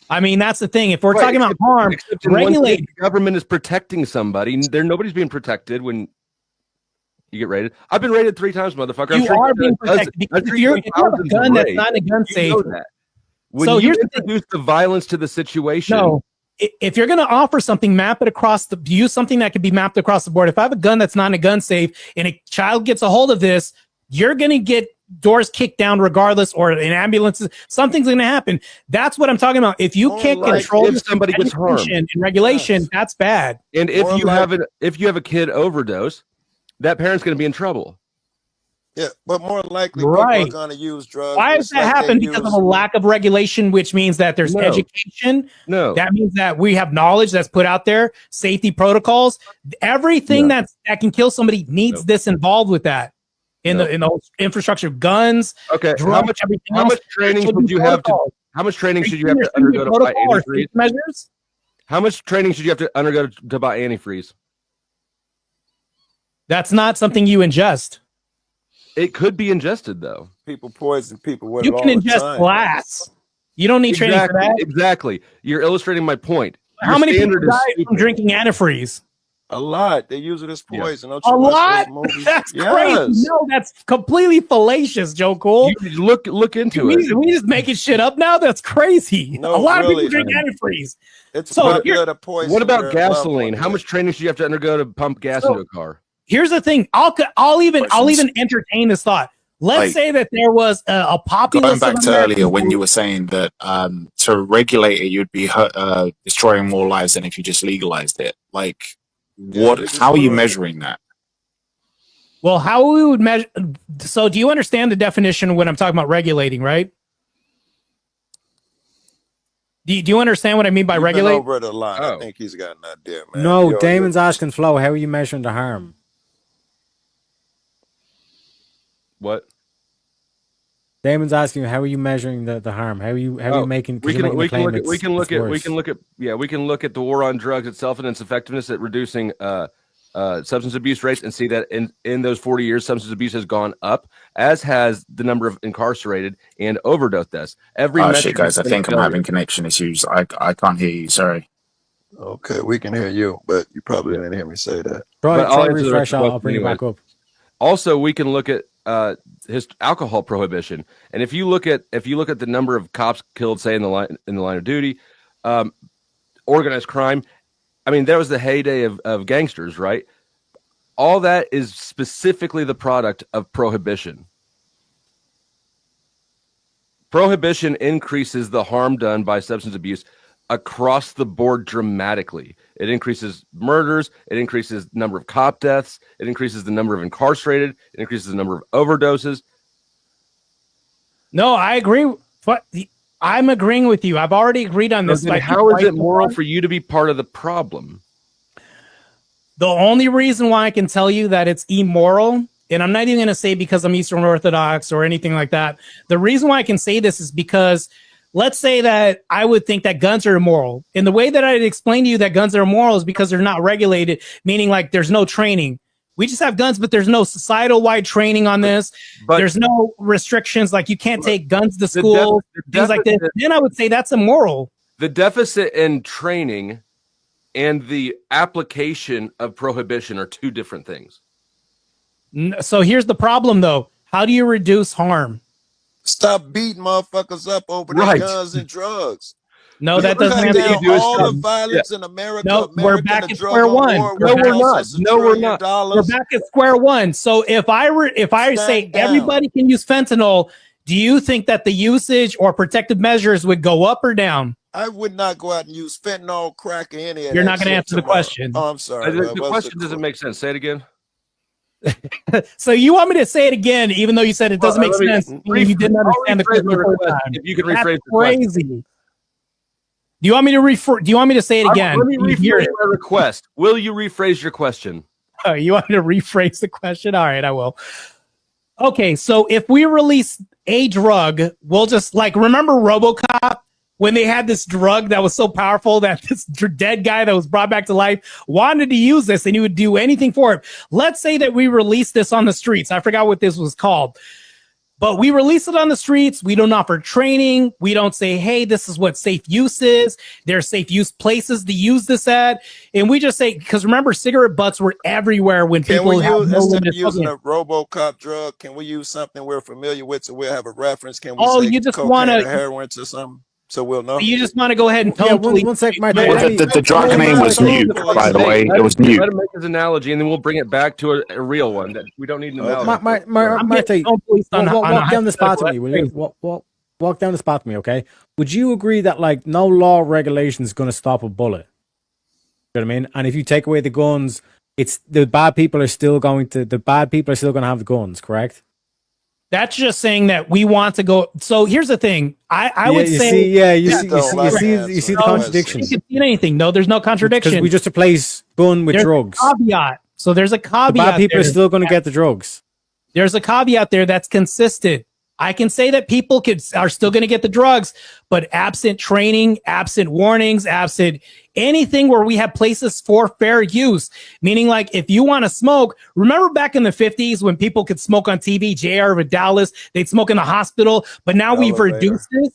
I mean, that's the thing. If we're talking about harm, regulate. The government is protecting somebody. Nobody's being protected when you get raided. I've been raided 3 times, motherfucker. You are being protected because if you have a gun that's not a gun safe. When you introduce the violence to the situation. No, if you're going to offer something, use something that can be mapped across the board. If I have a gun that's not a gun safe and a child gets a hold of this, you're going to get doors kicked down regardless, or in ambulances, something's going to happen. That's what I'm talking about. If you can't control if somebody gets harmed and regulation, that's bad. And if you have a kid overdose, that parent's going to be in trouble. Yeah, but more likely people are going to use drugs. Why does that happen? Because of a lack of regulation, which means that there's education. No, that means that we have knowledge that's put out there, safety protocols. Everything that can kill somebody needs this involved with that. In the infrastructure, guns. Okay, drugs, how much training should you have to? How much training should you have to undergo to buy antifreeze? Measures? How much training should you have to undergo to buy antifreeze? That's not something you ingest. It could be ingested though. People poison people with you can ingest glass. You don't need training for that. Exactly. You're illustrating my point. How many people die from drinking antifreeze? A lot. They use it as poison. Yeah. A lot? That's crazy. No, that's completely fallacious, Joe Cool. You look into it. We just making shit up now? That's crazy. No, a lot of people drink antifreeze. It's a poison. What about gasoline? How much training should you have to undergo to pump gas into a car? Here's the thing. I'll even entertain this thought. Let's say that there was a populace. Going back to earlier when you were saying that to regulate it, you'd be destroying more lives than if you just legalized it. Like, how are you measuring that? Well, how we would measure. So, do you understand the definition when I'm talking about regulating, right? Do you understand what I mean by regulate? Over the line. I think he's got an idea, man. No, Damon's asking Flo, how are you measuring the harm? What? Damon's asking, how are you measuring the harm? How are you making? We can look at the war on drugs itself and its effectiveness at reducing substance abuse rates, and see that in those 40 years, substance abuse has gone up, as has the number of incarcerated and overdose deaths. Shit, guys, I think I'm having connection issues. I can't hear you. Sorry. Okay, we can hear you, but you probably didn't hear me say that. Try refresh. I'll bring it back up. Also, we can look at his alcohol prohibition, and if you look at the number of cops killed, say in the line of duty, organized crime. I mean, that was the heyday of gangsters, right? All that is specifically the product of prohibition. Prohibition increases the harm done by substance abuse across the board dramatically. It increases murders. It increases the number of cop deaths. It increases the number of incarcerated. It increases the number of overdoses. No, I agree. I'm agreeing with you. I've already agreed on this. Then how is it moral for you to be part of the problem? The only reason why I can tell you that it's immoral, and I'm not even going to say because I'm Eastern Orthodox or anything like that. The reason why I can say this is because let's say that I would think that guns are immoral. And the way that I'd explain to you that guns are immoral is because they're not regulated, meaning like there's no training. We just have guns, but there's no societal wide training on this. But there's no restrictions. Like you can't take guns to school, things like this. Then I would say that's immoral. The deficit in training and the application of prohibition are two different things. So here's the problem, though. How do you reduce harm? Stop beating motherfuckers up over their guns and drugs. No, that doesn't have to do all the violence in America. No, we're back at square one. No, we're not. No, we're not. We're back at square one. So if I say everybody can use fentanyl, do you think that the usage or protective measures would go up or down? I would not go out and use fentanyl, crack, or any of You're not going to answer the question. Oh, I'm sorry. The question doesn't make sense. Say it again. So you want me to say it again, even though you said it doesn't make sense? You didn't understand the question. If you could rephrase the question. Do you want me to do you want me to say it again? Let me rephrase my request. Will you rephrase your question? Oh, you want me to rephrase the question? All right, I will. Okay, so if we release a drug, we'll just remember RoboCop when they had this drug that was so powerful that this dead guy that was brought back to life wanted to use this and he would do anything for it. Let's say that we release this on the streets. I forgot what this was called. But we release it on the streets. We don't offer training. We don't say, hey, this is what safe use is. There are safe use places to use this at. And we just say, because remember, cigarette butts were everywhere when people have no instead of using a RoboCop drug, can we use something we're familiar with so we'll have a reference? Can we say you just want to heroin to something? So we'll know. You just want to go ahead and tell one sec, Martae. The drug name was new, by the way. It was new. Let him make his analogy, and then we'll bring it back to a real one that we don't need an analogy. Martae, walk down the spot to me. Will you walk down the spot to me? Okay. Would you agree that no law or regulation is going to stop a bullet? You know what I mean? And if you take away the guns, it's the bad people are still going to have the guns. Correct? That's just saying that we want to go. So here's the thing. I would say, you see the contradiction. You can see anything. No, there's no contradiction. Because we just replace gun with drugs. Caveat. So there's a caveat. The bad people are still going to get the drugs. There's a caveat there that's consistent. I can say that people are still going to get the drugs, but absent training, absent warnings, absent anything where we have places for fair use, meaning if you want to smoke, remember back in the 50s when people could smoke on TV, J.R. Vidalis, they'd smoke in the hospital, but now we've reduced this.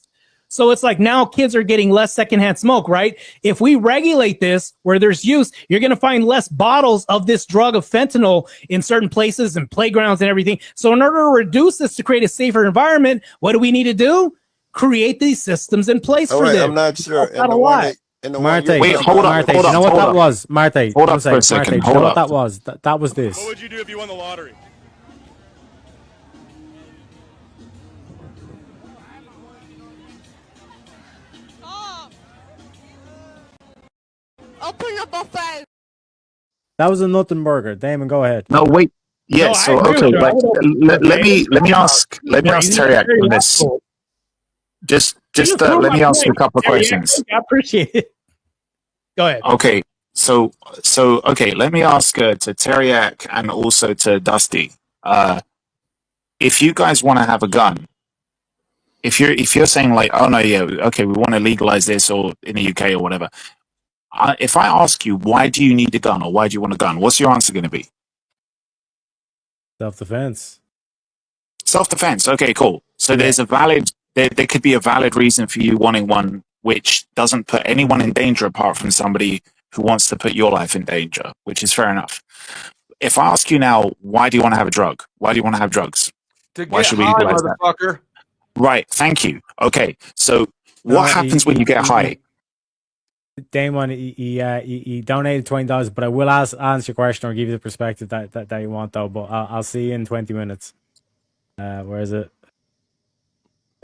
So it's now kids are getting less secondhand smoke, right? If we regulate this where there's use, you're going to find less bottles of this drug of fentanyl in certain places and playgrounds and everything. So in order to reduce this to create a safer environment, what do we need to do? Create these systems in place for this. I'm not sure. Martae, wait, hold on. You know what that was? Martae, hold on for a second. You know what that was? That was this. What would you do if you won the lottery? Open up a buffet. That was a nothing burger. Damon, go ahead. No, wait. Yeah. So okay, let me ask Teriak on this. Just let me ask you a couple of questions. I appreciate it. Go ahead. Okay. So okay, let me ask to Teriak and also to Dusty. If you guys want to have a gun, if you're saying oh no, yeah, okay, we want to legalize this or in the UK or whatever. If I ask you why do you need a gun or why do you want a gun, what's your answer going to be? Self-defense. Self-defense. Okay, cool. So there's there could be a valid reason for you wanting one which doesn't put anyone in danger apart from somebody who wants to put your life in danger, which is fair enough. If I ask you now, why do you want to have a drug? Why do you want to have drugs? Why should we legalize that? Right. Thank you. Okay. So what happens when you get high? Damon, he donated $20, but I will answer your question or give you the perspective that you want, though. But I'll see you in 20 minutes. Where is it?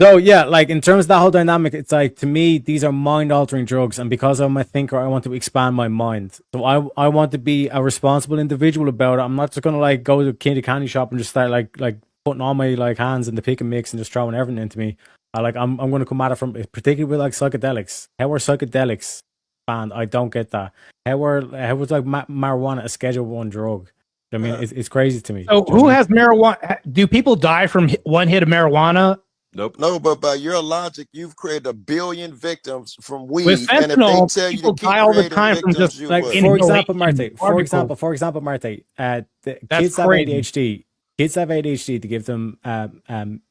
So yeah, in terms of that whole dynamic, it's to me these are mind-altering drugs, and because I'm a thinker, I want to expand my mind. So I want to be a responsible individual about it. I'm not just gonna go to a candy shop and just start like putting all my hands in the pick and mix and just throwing everything into me. I'm going to come at it from particularly with like psychedelics. How are psychedelics banned? I don't get that. How was like marijuana a Schedule 1 drug? I mean, it's crazy to me. So who has marijuana? Do people die from one hit of marijuana? Nope. No, but by your logic, you've created 1 billion victims from weed. With And if they fentanyl, tell you to people keep die all the creating time from victims, just you Like would. for example, Inhalation Martae. For example, Martae. The That's kids have crazy. ADHD. Kids have ADHD to give them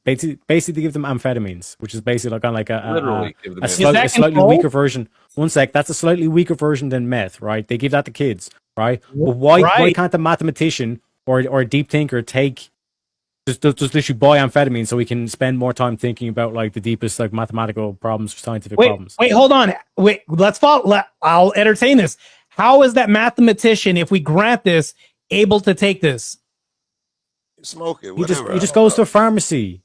basically to give them amphetamines, which is basically like Literally give them a amphetamines. slightly controlled? weaker version. One sec, that's a slightly weaker version than meth, right? They give that to kids, right? But why Right. can't a mathematician or a deep thinker take just literally buy amphetamine so we can spend more time thinking about like the deepest like mathematical problems, scientific problems? Wait, hold on. Wait, let's follow. I'll entertain this. How is that mathematician, if we grant this, able to take this? Smoke it. He Whatever. just goes to a pharmacy.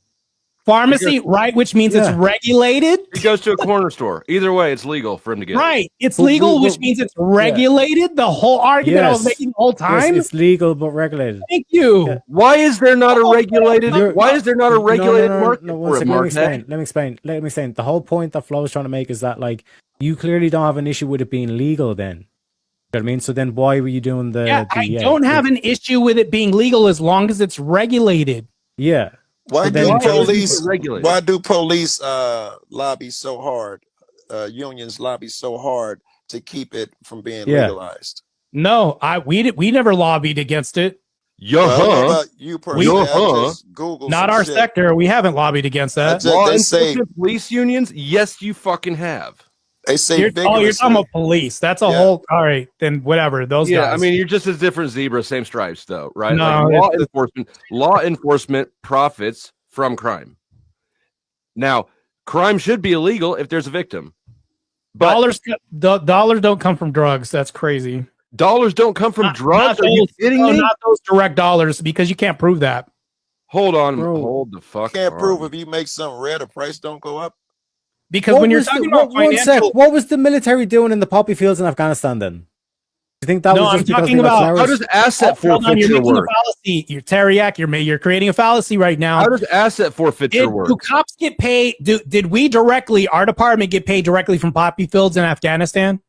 Pharmacy, right? Which means it's Yeah. regulated. He goes to a corner store. Either way, it's legal for him to get. Right. It's Well, legal, well, which means it's regulated. The whole argument I was Yes. making the whole time. It's legal but regulated. Thank you. Yeah. Why is there not a regulated? You're- Why is there not a regulated market one for it, second, let me Martae? explain. The whole point that Flo is trying to make is that like you clearly don't have an issue with it being legal. Then, you know what I mean? So then why were you doing the? Yeah, I don't have an issue with it being legal as long as it's regulated. Yeah. Why So do then- Why is police? it regulated? Why do police lobby so hard? Unions lobby so hard to keep it from being Yeah. legalized. No, we never lobbied against it. Yo, Well, I don't know huh? about you personally. I just Googled Not some our shit. sector. We haven't lobbied against that. Just- Law they say- enforcement police unions? Yes, you fucking have. They say You're talking vigorously. about police. That's a Yeah. whole. All right, then whatever. Those Yeah, guys. I mean, you're just a different zebra, same stripes, though, right? No, Like law enforcement profits from crime. Now, crime should be illegal if there's a victim, but dollars don't come from drugs. That's crazy. dollars don't come from drugs. Are you kidding me? Not those direct dollars, because you can't prove that. Hold on, Bro. hold the fuck. Can't on. prove if you make something rare, the price don't go up. Because when you're talking about financial, what was the military doing in the poppy fields in Afghanistan then? Do you think that No, was I'm just because talking they got about- How flowers? does asset hold on, you're forfeiture making a work? fallacy. You're Teriyaki. You're creating a fallacy right now. How does asset forfeiture Do work? cops get paid? Did we directly, our department, get paid directly from poppy fields in Afghanistan?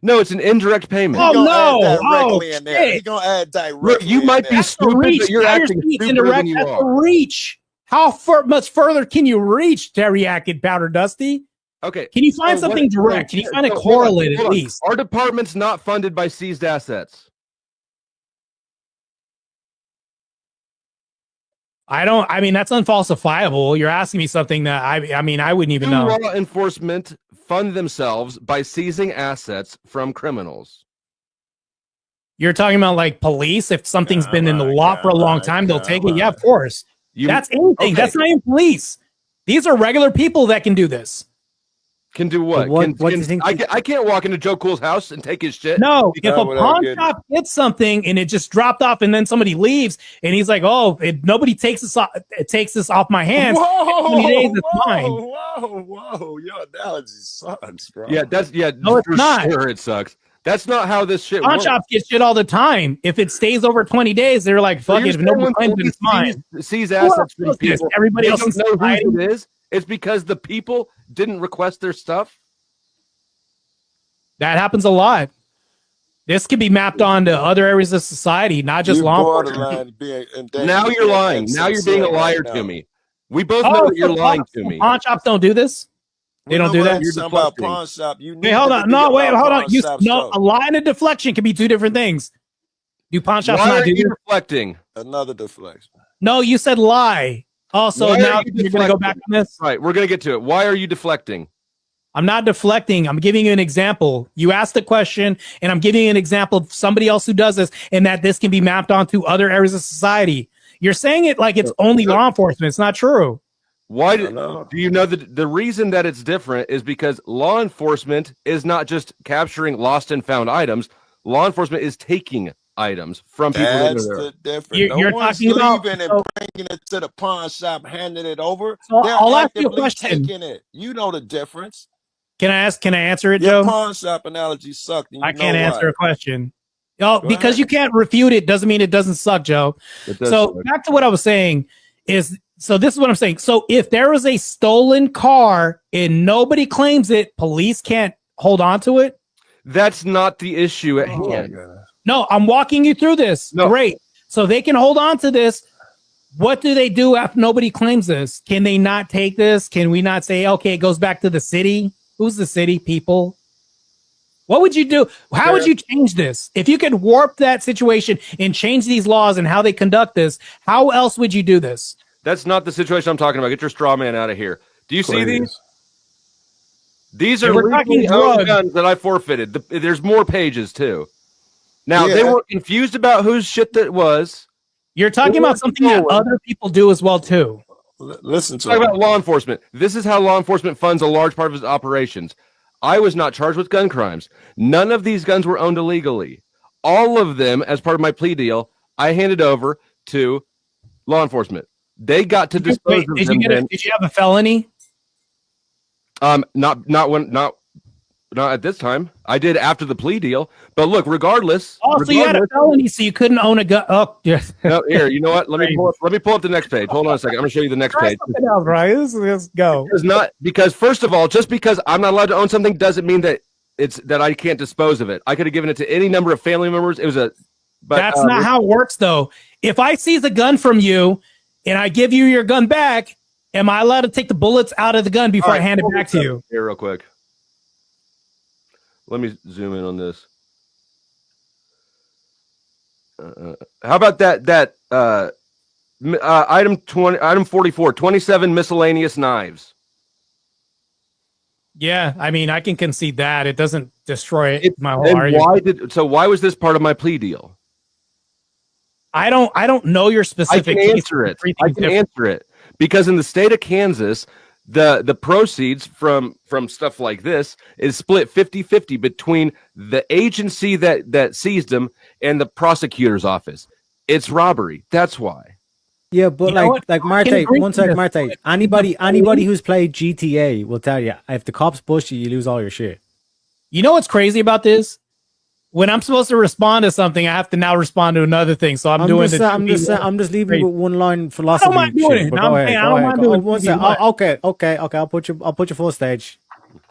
No, it's an indirect payment. Oh, He gonna no. add directly Oh, in there. He shit. gonna add directly. Look, you in might be there. stupid, but you're acting stupider indirect. than you That's a are. reach. How much further can you reach, Teriyaki Powder Dusty? Okay. Can you find So something what- direct? Can you find a so hold on, correlate at hold on. least? Our department's not funded by seized assets. I mean, that's unfalsifiable. You're asking me something that I mean, I wouldn't even Do know. law enforcement fund themselves by seizing assets from criminals? You're talking about like police. If something's been in the Come law on, for a long come time, they'll on, take come it. Yeah, on. of course. You That's anything. okay. That's not even police. These are regular people that can do this. can do what? What do you think? I can't walk into Joe Cool's house and take his shit. No, if a without pawn getting- shop gets something and it just dropped off, and then somebody leaves, and he's like, "Oh, nobody takes this off. It takes this off my hands." Whoa, 20 days, it's whoa, mine. whoa! Your analogy sucks, bro. Yeah, No, it's for not. sure it sucks. That's not how this shit Pawn works. shops get shit all the time. If it stays over 20 days, they're like, So "Fuck you're it, if nobody saying claims it, when it's mine." police seize Who else assets from does this? people, Everybody they else in don't know society. who it is. It's because the people didn't request their stuff. That happens a lot. This could be mapped on to other areas of society, not just You law enforcement. borderline being in danger Now of you're being lying. Now you're being a insincere liar right to now. me. We both know that you're so lying to me. Pawn shops don't do this. They We don't know do what that? I'm You're talking about deflecting. pawn shop. You Wait, hold need on. to No, be wait, about hold on. pawn You shops, no, though. a lie and a deflection can be two different things. Do pawn shops Why not are do you this? deflecting? Another deflection. No, you said lie. Also, Why are now you you're going to go back deflecting? on this. Right, we're gonna get to it. Why are you deflecting? I'm not deflecting. I'm giving you an example. You asked the question, and I'm giving you an example of somebody else who does this, and that this can be mapped onto other areas of society. You're saying it like it's only law enforcement. It's not true. Why I do, don't know. do you know that the reason that it's different is because law enforcement is not just capturing lost and found items. Law enforcement is taking items from people that That's are there. the difference. You're- No you're one's talking about- leaving so- and bringing it to the pawn shop, handing it over. So They're I'll ask you a actively question. taking it. You know the difference. Can I answer it, Your Joe? pawn shop analogy sucked. And you I can't know answer why. a question. Oh, Go because ahead. you can't refute it doesn't mean it doesn't suck, Joe. It does So suck. back to what I was saying is So this is what I'm saying. So if there was a stolen car and nobody claims it, police can't hold on to it. That's not the issue at hand. No, I'm walking you through this. No. Great. So they can hold on to this. What do they do after nobody claims this? Can they not take this? Can we not say, okay, it goes back to the city? Who's the city people? What would you do? How would you change this? If you could warp that situation and change these laws and how they conduct this, how else would you do this? That's not the situation I'm talking about. Get your straw man out of here. Do you see these? These are legally owned guns that I forfeited. There's more pages too. Now they were confused about whose shit that was. You're talking about something that other people do as well too. Listen to talk about law enforcement. This is how law enforcement funds a large part of its operations. I was not charged with gun crimes. None of these guns were owned illegally. All of them, as part of my plea deal, I handed over to law enforcement. They got to dispose of them. Did you have a felony? Not at this time. I did after the plea deal. But look, regardless. Also, you had a felony, so you couldn't own a gun. Oh, yes. No, here, you know what? Let me pull up the next page. Hold on a second. I'm going to show you the next page. Something else, right? Let's go. Because first of all, just because I'm not allowed to own something doesn't mean that that I can't dispose of it. I could have given it to any number of family members. But that's not how it works, though. If I seize a gun from you and I give you your gun back, am I allowed to take the bullets out of the gun before I hand it back to you? Here, real quick. Let me zoom in on this. How about that item 44, 27 miscellaneous knives? Yeah, I mean, I can concede that. It doesn't destroy my whole argument. Why was this part of my plea deal? I don't know your specific I can answer it because in the state of Kansas, the proceeds from stuff like this is split 50-50 between the agency that seized them and the prosecutor's office. It's robbery. That's why. Yeah, but like Martae, one second, Martae. Anybody who's played GTA will tell you if the cops bust you, you lose all your shit. You know what's crazy about this? When I'm supposed to respond to something, I have to now respond to another thing. So I'm just leaving you with one line philosophy. I don't mind doing it. Okay. I'll put you full stage.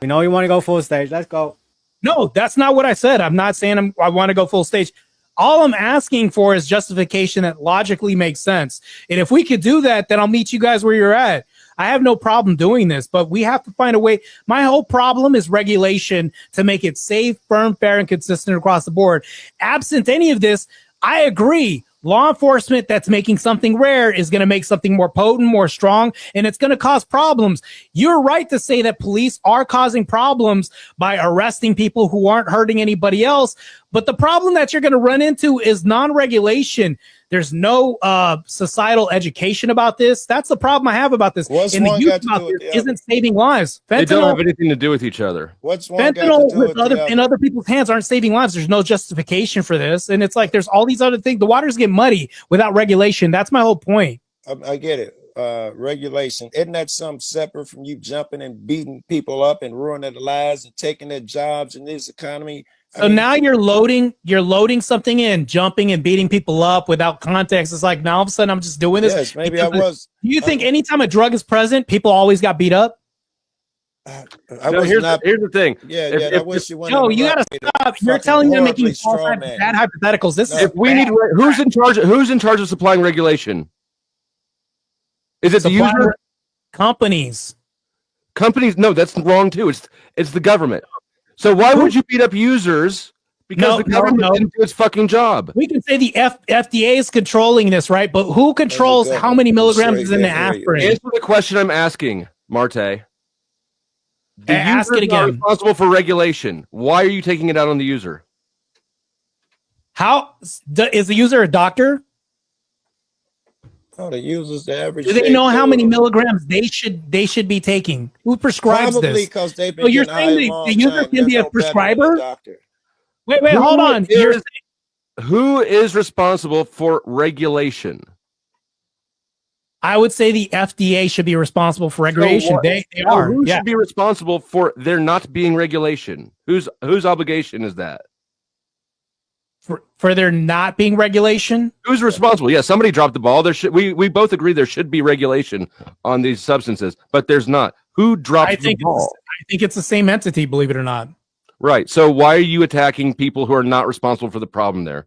We know you want to go full stage. Let's go. No, that's not what I said. I'm not saying I want to go full stage. All I'm asking for is justification that logically makes sense. And if we could do that, then I'll meet you guys where you're at. I have no problem doing this, but we have to find a way. My whole problem is regulation to make it safe, firm, fair, and consistent across the board. Absent any of this, I agree. Law enforcement that's making something rare is going to make something more potent, more strong, and it's going to cause problems. You're right to say that police are causing problems by arresting people who aren't hurting anybody else. But the problem that you're going to run into is non-regulation. There's no societal education about this. That's the problem I have about this. And the youth about this isn't saving lives. They don't have anything to do with each other. Fentanyl in other people's hands aren't saving lives. There's no justification for this. And it's like there's all these other things. The waters get muddy without regulation. That's my whole point. I get it. Regulation. Isn't that something separate from you jumping and beating people up and ruining their lives and taking their jobs in this economy? So now you're loading something in, jumping and beating people up without context. It's like now all of a sudden I'm just doing this. Yes, maybe I was. Do you think anytime a drug is present, people always got beat up? Here's the thing. I wish you went. No, you gotta stop. You're telling them making bad hypotheticals. This is who's in charge of supplying regulation? Is it the user? Companies. No, that's wrong too. It's the government. So why would you beat up users? Because the government didn't do its fucking job. We can say the FDA is controlling this, right? But who controls how many milligrams is in the aspirin? Answer the question I'm asking, Martae. Ask it again. Responsible for regulation. Why are you taking it out on the user? How is the user a doctor? Oh, the user's the average. Do they know how many milligrams they should be taking? Who prescribes Probably this? Because they've been. So you're saying the user can be a prescriber? Wait, hold on. Who is responsible for regulation? I would say the FDA should be responsible for regulation. They are. Who should be responsible for there not being regulation? Whose obligation is that? for there not being regulation? Who's responsible? Yeah, somebody dropped the ball. We both agree there should be regulation on these substances, but there's not. Who dropped the ball? I think it's the same entity, believe it or not. Right. So why are you attacking people who are not responsible for the problem there?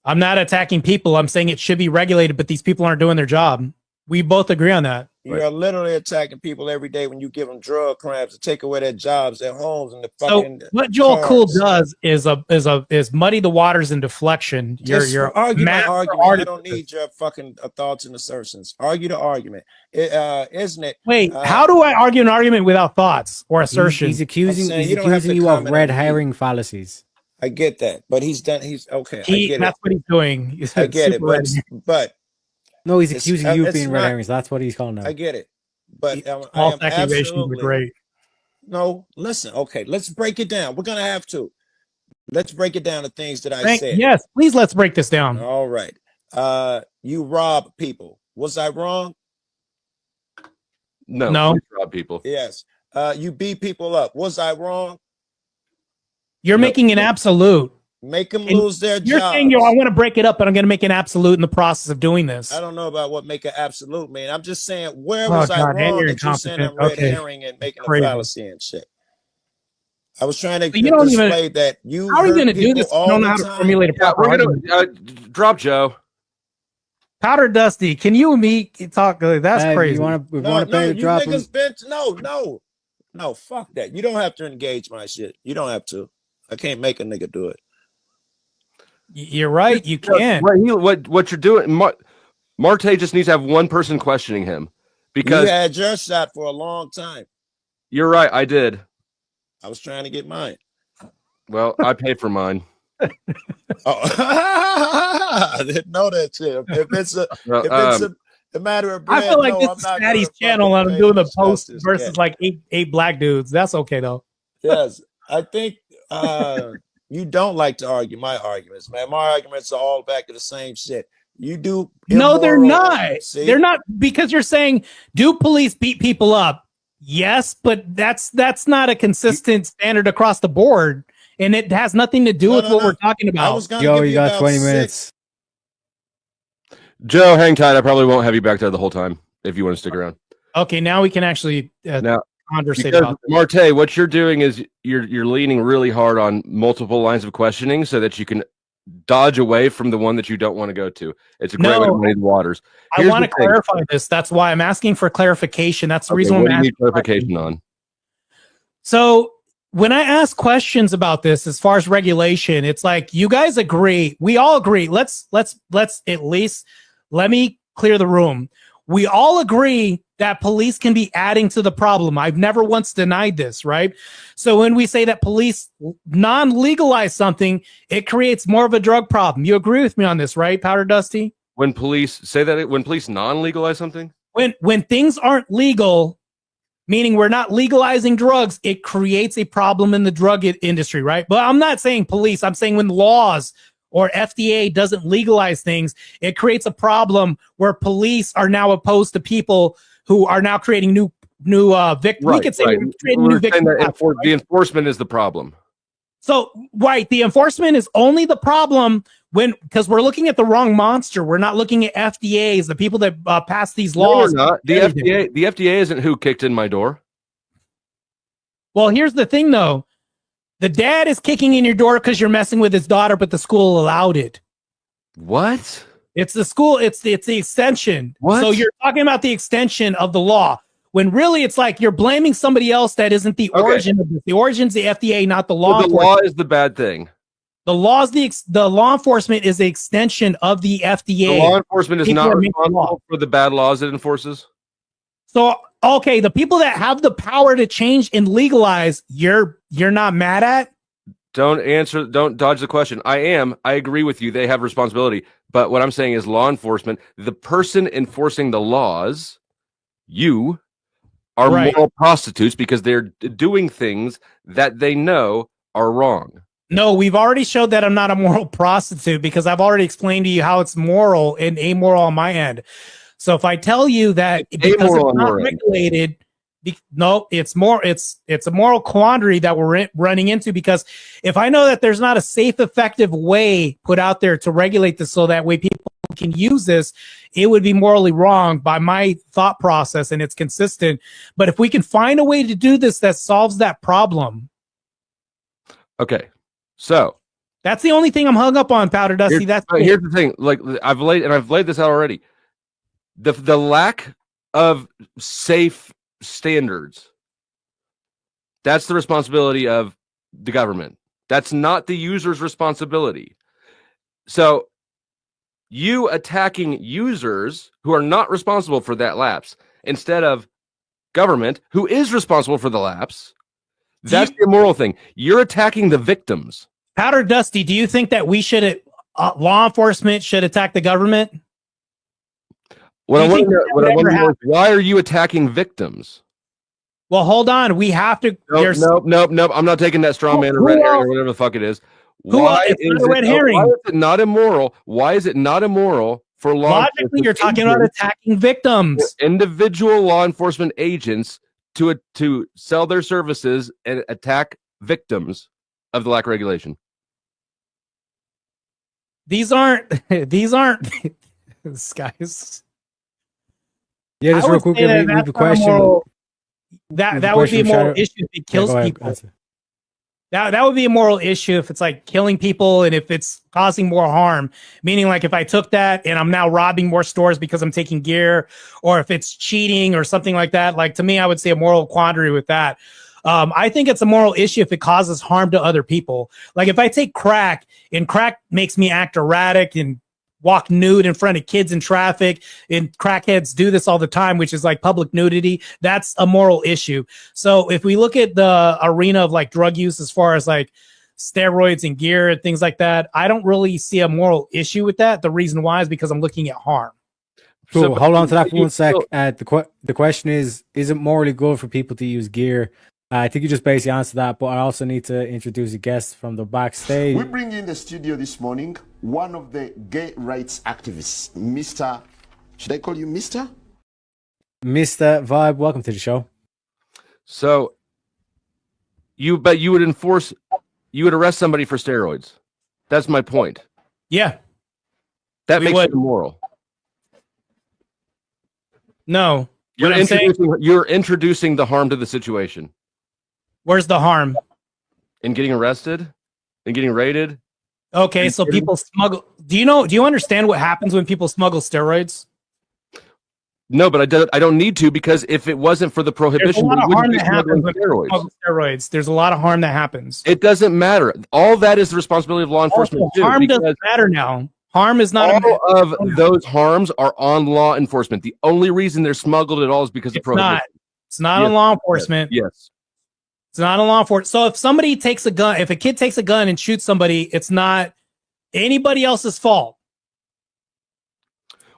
I'm not attacking people. I'm saying it should be regulated, but these people aren't doing their job. We both agree on that. You're literally attacking people every day when you give them drug crimes to take away their jobs, their homes, and the So fucking. what Joel cars. Cool does is muddy the waters and deflection. You're arguing argument. I don't artist. need your fucking thoughts and assertions. Argue the argument, isn't it? Wait, how do I argue an argument without thoughts or assertions? He's accusing saying you don't have to you of comment red on me. herring fallacies. I get that, but he's okay. I get That's what he's doing. He's I get it, super but No, he's It's- accusing you of it's being red not- herrings. That's what he's calling out. I get it. But I false am accusations are absolutely great. no. Listen, okay, let's break it down. We're gonna have to. Let's break it down to things that I said. Yes, please let's break this down. All right. You rob people. Was I wrong? No. please rob people. Yes. You beat people up. Was I wrong? You're making an absolute. Make them And lose their You're jobs. saying, I want to break it up, but I'm going to make an absolute in the process of doing this. I don't know about what make an absolute mean. I'm just saying, where Oh, was I God, and wrong you're that you saying I'm incompetent. red Okay. herring and making Crazy. a fallacy and shit? I was trying to But you don't display that you. How are you hurt going to do people this if you all don't know the how to time. formulate a Yeah, proper we're argument? gonna drop Joe. Powder Dusty, can you and me talk? That's crazy. You want to No, pay the you drop? niggas no, fuck that. You don't have to engage my shit. You don't have to. I can't make a nigga do it. You're right. You can. What you're doing, Martae just needs to have one person questioning him, because You had your shot for a long time. you're right. I did. I was trying to get mine. Well, I paid for mine. Oh, I didn't know that shit. If it's a matter of bread, I feel like no, this I'm is not Patty's gonna channel and fucking I'm doing the pay post this versus cat. like eight black dudes. That's okay though. Yes, I think you don't like to argue my arguments, man. My arguments are all back to the same shit. You do. No, they're immoral- not. See? They're not, because you're saying, do police beat people up? Yes, but that's not a consistent standard across the board, and it has nothing to do No, with no, what no. we're talking I about. was gonna Joe, give you got about 20 six- minutes. Joe, hang tight. I probably won't have you back there the whole time if you want to stick around. Okay, now we can actually Now, conversate because about Martae, what you're doing is you're leaning really hard on multiple lines of questioning so that you can dodge away from the one that you don't want to go to. It's a great way to muddy the waters. I Here's want to the thing. clarify this. That's why I'm asking for clarification. That's the Okay, reason what I'm do you asking. need clarification on? So when I ask questions about this, as far as regulation, it's like you guys agree. We all agree. Let's at least let me clear the room. We all agree that police can be adding to the problem. I've never once denied this, right? So when we say that police non-legalize something, it creates more of a drug problem. You agree with me on this, right, Powder Dusty? When police non-legalize something? When things aren't legal, meaning we're not legalizing drugs, it creates a problem in the drug industry, right? But I'm not saying police. I'm saying when laws or FDA doesn't legalize things, it creates a problem where police are now opposed to people who are now creating new victims. We could say we're creating new We're saying victims. that the enforcement is the problem. So, right, the enforcement is only the problem because we're looking at the wrong monster. We're not looking at FDAs, the people that pass these laws. No, we're not. The FDA isn't who kicked in my door. Well, here's the thing, though. The dad is kicking in your door because you're messing with his daughter, but the school allowed it. What? It's the school. It's the extension. What? So you're talking about the extension of the law when really it's like you're blaming somebody else that isn't the origin of this. The origin's the FDA, not the law. So the law is the bad thing. The law enforcement is the extension of the FDA. The law enforcement is People not are making law. responsible for the bad laws it enforces. So okay, the people that have the power to change and legalize, you're not mad at. Don't dodge the question. I agree with you. They have responsibility. But what I'm saying is law enforcement, the person enforcing the laws, you are moral prostitutes because they're doing things that they know are wrong. No, we've already showed that I'm not a moral prostitute because I've already explained to you how it's moral and amoral on my end. So if I tell you that because it's not regulated, No, it's a moral quandary that we're running into, because if I know that there's not a safe, effective way put out there to regulate this so that way people can use this, it would be morally wrong by my thought process, and it's consistent. But if we can find a way to do this that solves that problem. Okay. So that's the only thing I'm hung up on, Powder Dusty. Here's the thing. Like I've laid this out already. The lack of safe standards, that's the responsibility of the government. That's not the user's responsibility. So you attacking users who are not responsible for that lapse instead of government who is responsible for the lapse, that's the immoral thing. You're attacking the victims. Powder Dusty, do you think that we should law enforcement should attack the government? What I want to know is, why are you attacking victims? Well, hold on. We have to. Nope. I'm not taking that straw man or red herring or whatever the fuck it is. Why is it not immoral? Why is it not immoral for law enforcement? Logically, you're talking about attacking victims. Individual law enforcement agents to sell their services and attack victims of the lack of regulation. These aren't guys. Yeah, just real quick, the question. That would be a moral issue if it kills people. That would be a moral issue if it's like killing people and if it's causing more harm. Meaning, like if I took that and I'm now robbing more stores because I'm taking gear, or if it's cheating or something like that. Like to me, I would say a moral quandary with that. I think it's a moral issue if it causes harm to other people. Like if I take crack and crack makes me act erratic and walk nude in front of kids in traffic, and crackheads do this all the time, which is like public nudity. That's a moral issue. So if we look at the arena of like drug use, as far as like steroids and gear and things like that, I don't really see a moral issue with that. The reason why is because I'm looking at harm. Cool. So, hold on to that for 1 sec. The question is it morally good for people to use gear? I think you just basically answered that, but I also need to introduce a guest from the backstage. We bring in the studio this morning one of the gay rights activists, Mr. Should I call you Mr.? Mr. Vibe, welcome to the show. So, you would arrest somebody for steroids. That's my point. Yeah. That makes it immoral. No. You're introducing the harm to the situation. Where's the harm? In getting arrested? In getting raided? Okay, so people smuggle. Do you understand what happens when people smuggle steroids? No, but I don't need to, because if it wasn't for the prohibition, there's a lot of harm that happens when people smuggle steroids. There's a lot of harm that happens. It doesn't matter. All that is the responsibility of law enforcement. Harm doesn't matter now. Harm is not. All of those harms are on law enforcement. The only reason they're smuggled at all is because of prohibition. It's not on law enforcement. Yes. It's not a law enforcement. So if somebody takes a gun, if a kid takes a gun and shoots somebody, it's not anybody else's fault.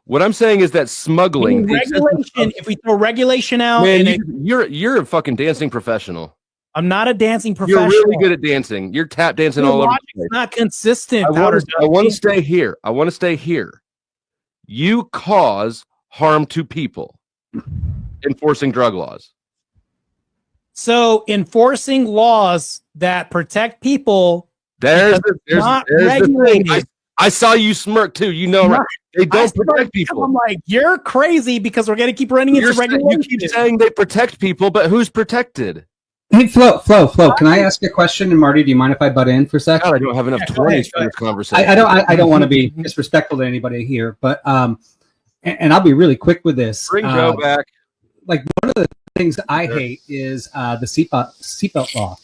What I'm saying is that smuggling, if we throw regulation out, man, you're a fucking dancing professional. I'm not a dancing professional. You're really good at dancing. You're tap dancing all over. It's not consistent. I want to stay here. I want to stay here. You cause harm to people enforcing drug laws. So enforcing laws that protect people, there's the thing. I saw you smirk too. You know, right? They don't protect people. I'm like, you're crazy because we're going to keep running into regulation. You keep saying they protect people, but who's protected? Hey, Flo, can I ask you a question? And Marty, do you mind if I butt in for a second? God, I don't have enough 20s for this conversation. I don't want to be disrespectful to anybody here, but and I'll be really quick with this. Bring Joe back. Like, one of the things I hate is the seatbelt law.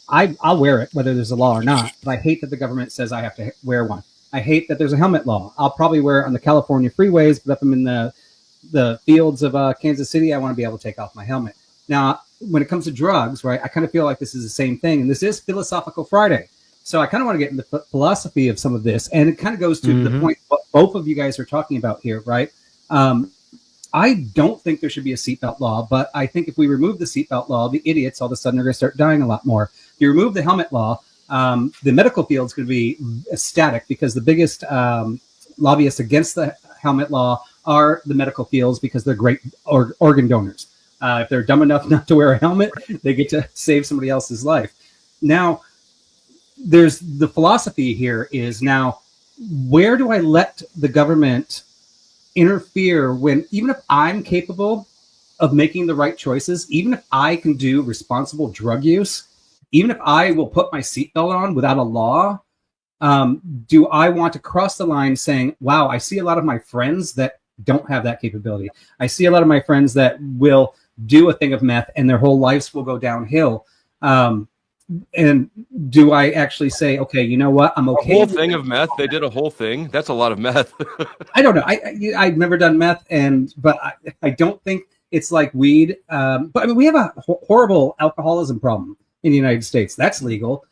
I'll wear it whether there's a law or not, but I hate that the government says I have to wear one. I hate that there's a helmet law. I'll probably wear it on the California freeways, but if I'm in the fields of Kansas City, I want to be able to take off my helmet. Now, when it comes to drugs, right, I kind of feel like this is the same thing, and this is Philosophical Friday. So I kind of want to get into the philosophy of some of this, and it kind of goes to the point both of you guys are talking about here, right? I don't think there should be a seatbelt law, but I think if we remove the seatbelt law, the idiots all of a sudden are going to start dying a lot more. If you remove the helmet law, the medical field is going to be ecstatic because the biggest lobbyists against the helmet law are the medical fields because they're great organ donors. If they're dumb enough not to wear a helmet, they get to save somebody else's life. Now, there's the philosophy here is now, where do I let the government interfere when, even if I'm capable of making the right choices, even if I can do responsible drug use, even if I will put my seatbelt on without a law, do I want to cross the line saying, wow, I see a lot of my friends that don't have that capability. I see a lot of my friends that will do a thing of meth and their whole lives will go downhill. And do I actually say, okay, you know what? I'm okay. A whole thing of meth. They did a whole thing. That's a lot of meth. I don't know. I've never done meth, but I don't think it's like weed. But I mean, we have a horrible alcoholism problem in the United States. That's legal.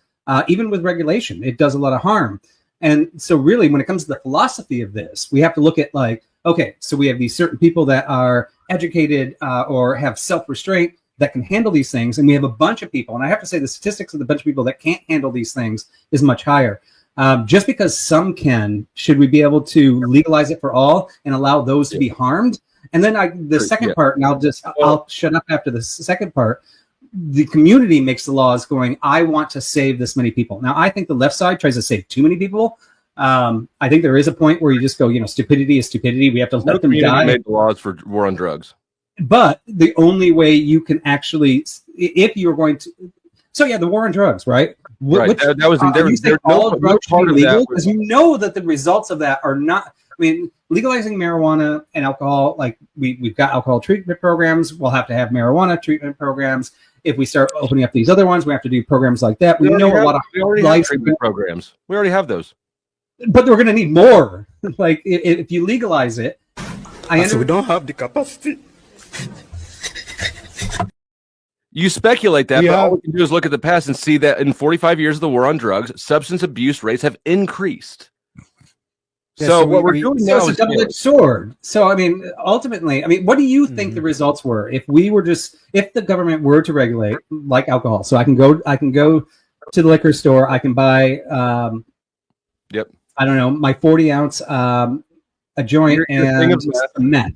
Even with regulation, it does a lot of harm. And so really, when it comes to the philosophy of this, we have to look at like, okay, so we have these certain people that are educated or have self-restraint that can handle these things. And we have a bunch of people, and I have to say the statistics of the bunch of people that can't handle these things is much higher. Just because some can, should we be able to legalize it for all and allow those to be harmed? And then the second part, and I'll shut up after the second part. The community makes the laws going, I want to save this many people. Now, I think the left side tries to save too many people. I think there is a point where you just go, stupidity is stupidity. We have to let them die. Made the laws for war on drugs. But the only way you can actually, if you're going to, the war on drugs, right? Right. That was all drugs should be legal, because you know that the results of that are not. I mean, legalizing marijuana and alcohol, like we've got alcohol treatment programs. We'll have to have marijuana treatment programs. If we start opening up these other ones, we have to do programs like that. We already have treatment programs. We already have those. But we're going to need more. Like if you legalize it, we don't have the capacity. You speculate that, but all we can do is look at the past and see that in 45 years of the war on drugs, substance abuse rates have increased. So what we're doing now is a double-edged sword. So I mean, ultimately, what do you think the results were if the government were to regulate like alcohol? So I can go to the liquor store, I can buy I don't know, my 40-ounce a joint and meth.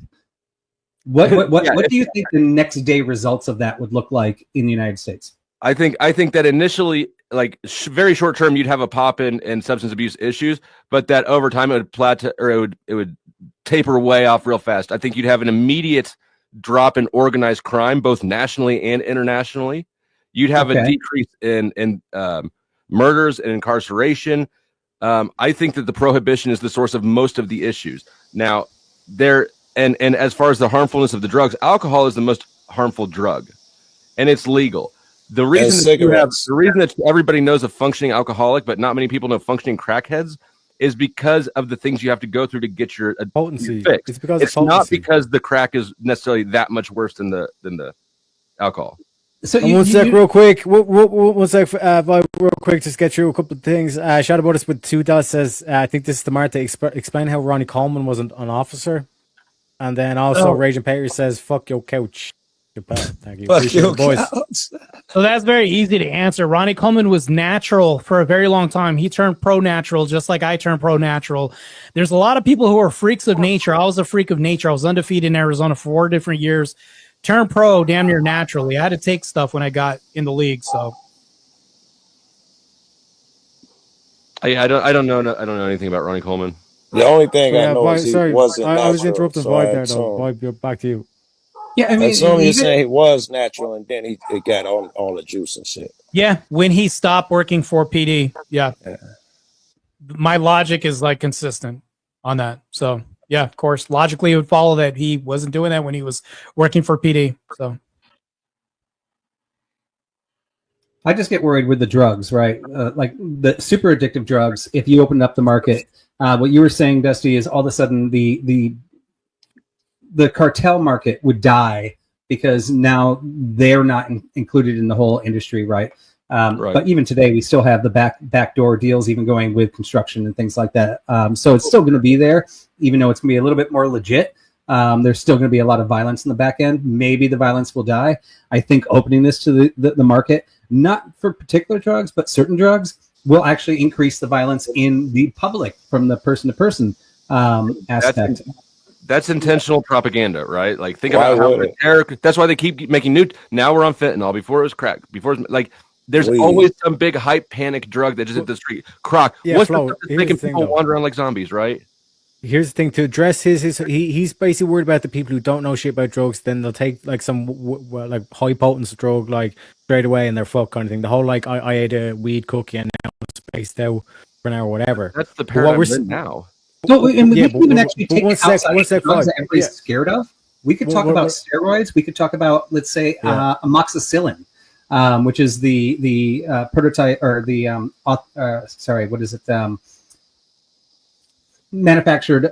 What do you think the next day results of that would look like in the United States? I think that initially, like very short term, you'd have a pop in substance abuse issues, but that over time it would plateau, or it would taper way off real fast. I think you'd have an immediate drop in organized crime, both nationally and internationally. You'd have a decrease in murders and incarceration. I think that the prohibition is the source of most of the issues. Now, and as far as the harmfulness of the drugs, alcohol is the most harmful drug, and it's legal. The reason that everybody knows a functioning alcoholic, but not many people know functioning crackheads, is because of the things you have to go through to get your potency fixed. It's because it's not because the crack is necessarily that much worse than the alcohol. So one sec, real quick, real quick, just get through a couple of things. Shout about us with $2 says, I think this is the Martae. Explain how Ronnie Coleman wasn't an officer, and then also Raging Patriot says, "Fuck your couch." Thank you. Fuck your boys. So that's very easy to answer. Ronnie Coleman was natural for a very long time. He turned pro-natural, just like I turned pro-natural. There's a lot of people who are freaks of nature. I was a freak of nature. I was undefeated in Arizona for 4 different years. Turned pro damn near naturally. I had to take stuff when I got in the league. So I don't know anything about Ronnie Coleman. The only thing I know is he wasn't natural. I was interrupting Void there, though. Void, back to you. Yeah, I mean, he's saying he was natural, and then he got all the juice and shit. Yeah, when he stopped working for PD. Yeah. My logic is like consistent on that. So yeah, of course, logically it would follow that he wasn't doing that when he was working for PD. So I just get worried with the drugs, right? Like the super addictive drugs. If you open up the market, what you were saying, Dusty, is all of a sudden the cartel market would die because now they're not included in the whole industry, right? But even today, we still have the backdoor deals, even going with construction and things like that. So it's still going to be there, even though it's going to be a little bit more legit. There's still going to be a lot of violence in the back end. Maybe the violence will die. I think opening this to the market, not for particular drugs, but certain drugs, will actually increase the violence in the public from the person-to-person aspect. That's intentional propaganda, right? Like, think Why about how would it? Eric. That's why they keep making new. Now we're on fentanyl. Before it was crack. Before it was, like, there's Weed. always some big hype panic drug that just hit the street. Croc. Yeah, What's Flo, the stuff that's here's making the thing, people though. wander around like zombies, right? Here's the thing: to address he's basically worried about the people who don't know shit about drugs. Then they'll take like some like high potency drug like straight away, and they're fucked kind of thing. The whole like I ate a weed cookie and now I'm spaced out for an hour, or whatever. That's the But paradigm we're we're in now. So, and we Yeah, can even but actually take one it sec, outside one of sec, drugs Flo. that everybody's Yeah. scared of. We could Well, talk well, about well- steroids. We could talk about, let's say, Yeah. amoxicillin, which is the prototype or the what is it? Manufactured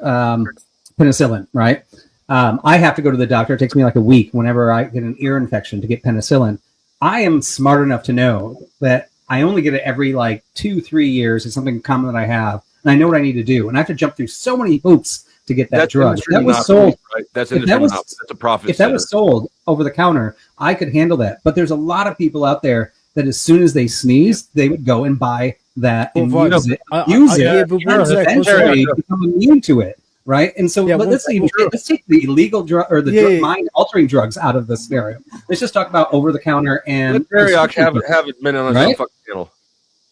penicillin, right? I have to go to the doctor. It takes me like a week whenever I get an ear infection to get penicillin. I am smart enough to know that I only get it every like 2-3 years. It's something common that I have, and I know what I need to do. And I have to jump through so many hoops to get that That's drug. industry That was monopoly, sold. right? That's if industry that was- monopoly. That's a profit. If that was sold over the counter, I could handle that. But there's a lot of people out there that as soon as they sneeze, they would go and buy that and Well, use it. I- Use yeah, it, but and one sec, eventually become immune to it. Right, and so Yeah, let's take the illegal drug or the mind-altering drugs out of the scenario. Let's just talk about over-the-counter and Let Marioc have it been on his own Right? fucking channel.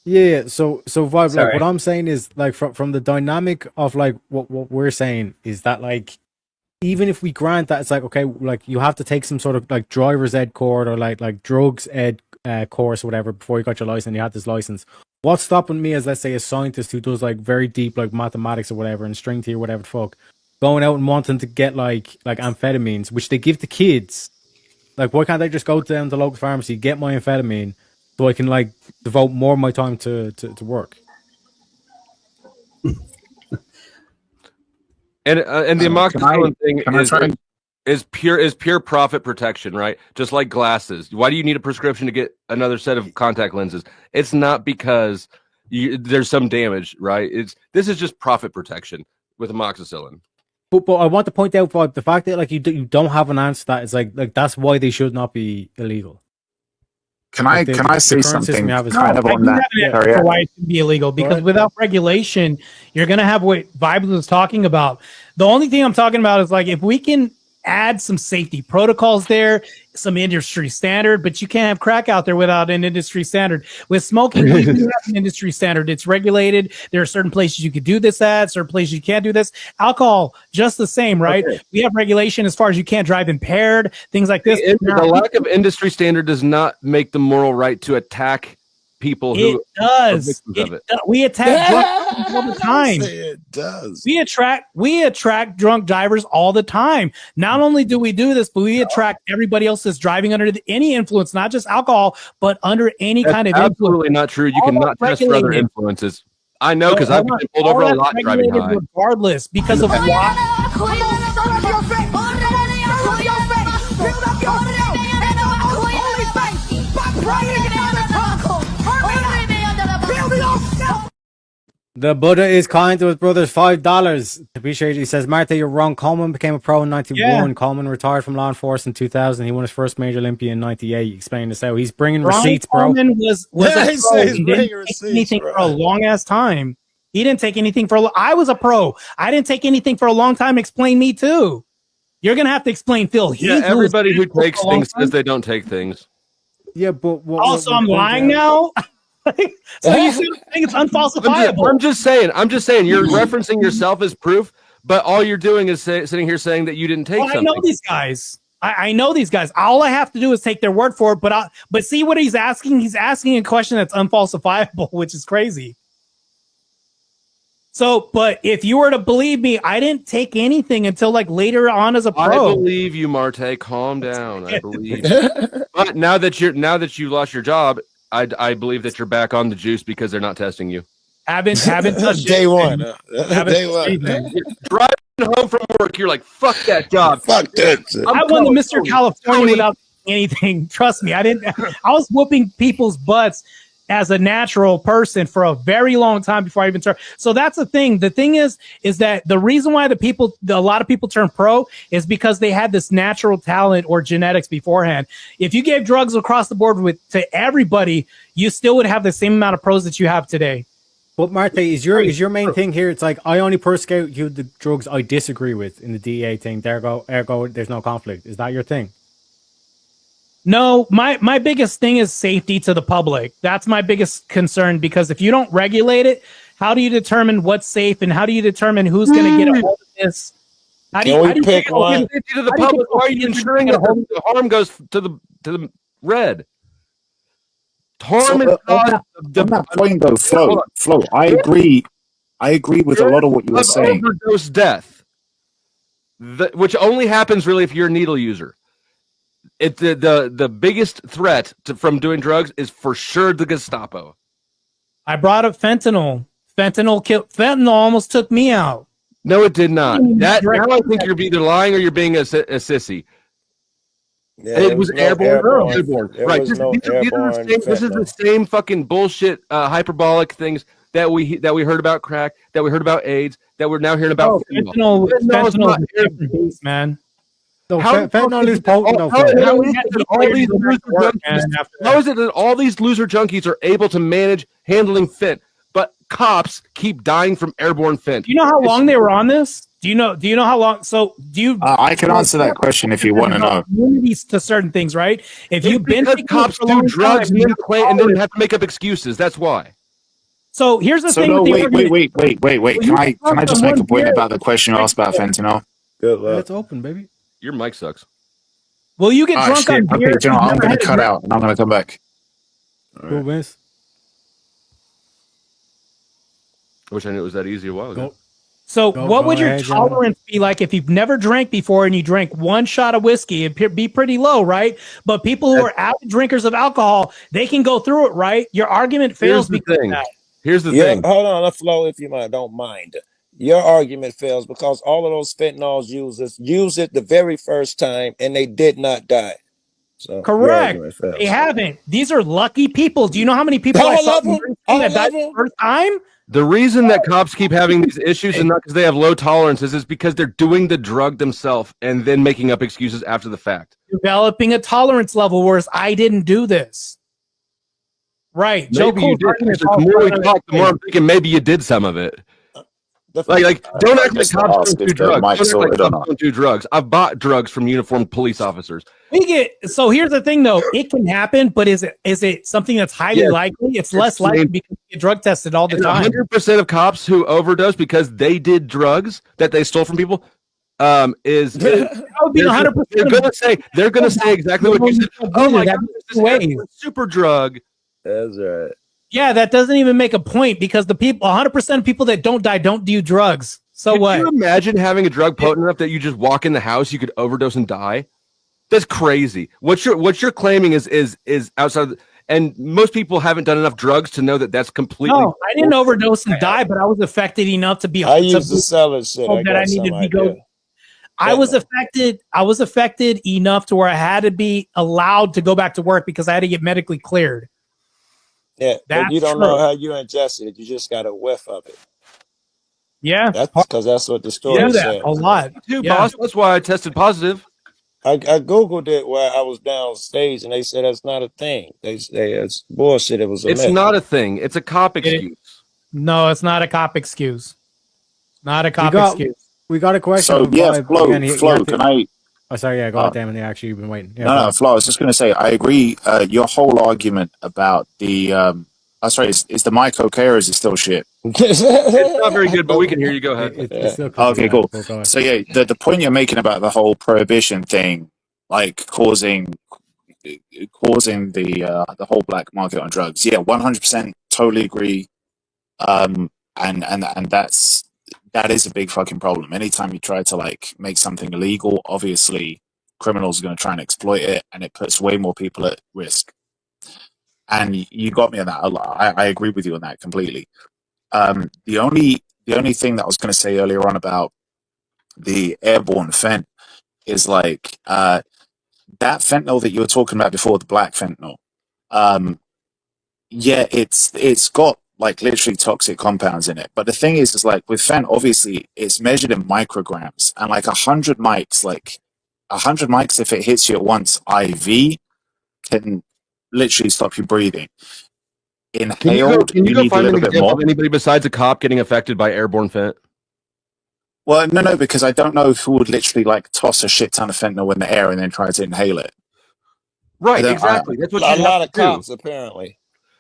Yeah, so Vibe, like Sorry. what I'm saying is like from the dynamic of like what we're saying is that like even if we grant that it's like okay, like you have to take some sort of like driver's ed course or like drugs ed course or whatever before you got your license, you had this license. What's stopping me as, let's say, a scientist who does like very deep like mathematics or whatever and string theory or whatever the fuck, going out and wanting to get like amphetamines, which they give to kids. Like, why can't I just go down to the local pharmacy, get my amphetamine, so I can like devote more of my time to work? And the amoxicillin thing can I try and- is pure profit protection, right? Just like glasses. Why do you need a prescription to get another set of contact lenses? It's not because there's some damage, right? This is just profit protection with amoxicillin. But I want to point out, Vibe, the fact that like you don't have an answer to that is like that's why they should not be illegal. Can I say current system something we have is kind of I on do that? have an answer Sorry, for why it should be illegal, because without regulation, you're going to have what Vibes was talking about. The only thing I'm talking about is like if we can add some safety protocols there, some industry standard, but you can't have crack out there without an industry standard. With smoking, we do have an industry standard. It's regulated. There are certain places you could do this at, certain places you can't do this. Alcohol, just the same, right? Okay. We have regulation as far as you can't drive impaired, things like this. The lack of industry standard does not make the moral right to attack people who It does. are victims of it. We attack drunk drivers all the time. It does. We attract drunk drivers all the time. Not only do we do this, but we attract everybody else that's driving under any influence, not just alcohol, but under any That's kind of absolutely influence. not true. You All cannot that's test for other regulated. influences. I know because So, I've been pulled over a all lot that's driving regulated high. regardless because of why. The Buddha is kind to his brothers. $5. Appreciate it. He says, Martae, you're wrong. Coleman became a pro in 91. Yeah. Coleman retired from law enforcement in 2000. He won his first major Olympia in 98. Explain this out. He's bringing Brian receipts, bro. Coleman was Yeah, a he pro. says He bring didn't take receipts, anything for a right. long ass time. He didn't take anything for I was a pro. I didn't take anything for a long time. Explain me too. You're gonna have to explain Phil. Yeah, everybody who for takes a long things time. says they don't take things. Yeah, but Also, I'm lying now. So you think it's unfalsifiable? I'm just saying. You're referencing yourself as proof, but all you're doing is sitting here saying that you didn't take Well, I something. know these guys. I know these guys. All I have to do is take their word for it. But see what he's asking? He's asking a question that's unfalsifiable, which is crazy. So, but if you were to believe me, I didn't take anything until like later on as a I pro. believe you, Martae. Calm down. I believe. But now that you lost your job, I believe that you're back on the juice because they're not testing you. Haven't touched Day it. one. Haven't Day touched one. anything. Driving home from work, you're like, "Fuck that job." Fuck that shit. I won the Mr. Tony. California without anything. Trust me, I didn't. I was whooping people's butts as a natural person for a very long time before I even started. So that's the thing. The thing is that the reason why a lot of people turn pro is because they had this natural talent or genetics beforehand. If you gave drugs across the board to everybody, you still would have the same amount of pros that you have today. But Martae, is your main thing here? It's like I only persecute the drugs I disagree with in the DEA thing. Ergo, there's no conflict. Is that your thing? No, my biggest thing is safety to the public. That's my biggest concern, because if you don't regulate it, how do you determine what's safe, and how do you determine who's going to get a hold of this? How do you pick one? Safety to the public. Why are you ensuring that the harm goes to the red? Harm is caused. On that point, though, Flo, I agree with a lot of what you were saying. Overdose death, which only happens really if you're a needle user. The biggest threat from doing drugs is for sure the Gestapo. I brought up fentanyl. Fentanyl almost took me out. No, it did not. Now I think you're either lying or you're being a sissy. Yeah, it was airborne. Right. This is the same fucking bullshit, hyperbolic things that we heard about crack, that we heard about AIDS, that we're now hearing about fentanyl is a different beast, man. So fentanyl is potent. How is it that all these loser junkies are able to manage handling fent, but cops keep dying from airborne fent? Do you know how long they were on this? Do you know how long? So do you? I can answer that question if you want to know. Immunities to certain things, right? If you've been cops do drugs and then have to make up excuses. That's why. So here's the thing. No, wait. Can I just make a point about the question you asked about fentanyl? Good luck. It's open, baby. Your mic sucks. Well, you get drunk on beer. Okay, I'm going to cut out and I'm going to come back. Cool, miss. I wish I knew it was that easy a while ago. So what would your tolerance be like if you've never drank before and you drank one shot of whiskey? It'd be pretty low, right? But people who are avid drinkers of alcohol, they can go through it, right? Your argument fails because of that. Here's the thing. Hold on, Flo, if you don't mind. Your argument fails because all of those fentanyl users use it the very first time and they did not die. So correct. They haven't. These are lucky people. Do you know how many people I saw that died the first time? The reason that cops keep having these issues is not because they have low tolerances, is because they're doing the drug themselves and then making up excuses after the fact. Developing a tolerance level, whereas I didn't do this. Right. Maybe you did. The more we talk, the more I'm thinking maybe you did some of it. Like, don't act like cops don't do drugs. Don't do drugs. I've bought drugs from uniformed police officers. So here's the thing, though. It can happen, but is it something that's highly likely? It's less likely because you get drug tested all the time. 100% of cops who overdose because they did drugs that they stole from people that would be 100%. They're gonna say exactly what you said. Oh my God, this is a super drug. That's right. Yeah, that doesn't even make a point because the people, 100% of people that don't die don't do drugs. So what? Can you imagine having a drug potent enough that you just walk in the house, you could overdose and die? That's crazy. What you're claiming is outside of and most people haven't done enough drugs to know that that's completely. No, I didn't overdose and die, but I was affected enough to be. I used to sell it shit. I needed to go. I was affected. I was affected enough to where I had to be allowed to go back to work because I had to get medically cleared. Yeah, but you don't know how you ingested it. You just got a whiff of it. Yeah, that's because that's what the story said. A lot. Boss, that's why I tested positive. I googled it while I was downstage, and they said that's not a thing. They say it's bullshit. It was a myth. It's not a thing. It's a cop excuse. No, it's not a cop excuse. Not a cop excuse. We got a question. So yeah, Flo, can I? Oh, sorry. Yeah, go ahead, Damon. Actually, you've been waiting. Yeah, no, Flo. I was just going to say, I agree. Your whole argument about the is the mic okay or is it still shit? It's not very good, but we can hear you. Go ahead. It's still okay, cool. So yeah, the point you're making about the whole prohibition thing, like causing the whole black market on drugs. Yeah, 100% totally agree. And that is a big fucking problem. Anytime you try to like make something illegal, obviously criminals are going to try and exploit it, and it puts way more people at risk. And you got me on that. I agree with you on that completely. The only thing that I was going to say earlier on about the airborne fent is like that fentanyl that you were talking about before, the black fentanyl. Yeah, it's got like literally toxic compounds in it. But the thing is like with fent, obviously it's measured in micrograms, and like 100 mics, if it hits you at once IV, can literally stop you breathing. inhaled, Can you you go need a find an little bit example more. of anybody besides a cop getting affected by airborne fent? Well, no, because I don't know who would literally like toss a shit ton of fentanyl in the air and then try to inhale it. Right, exactly. That's what A you lot have of to do. cops, apparently.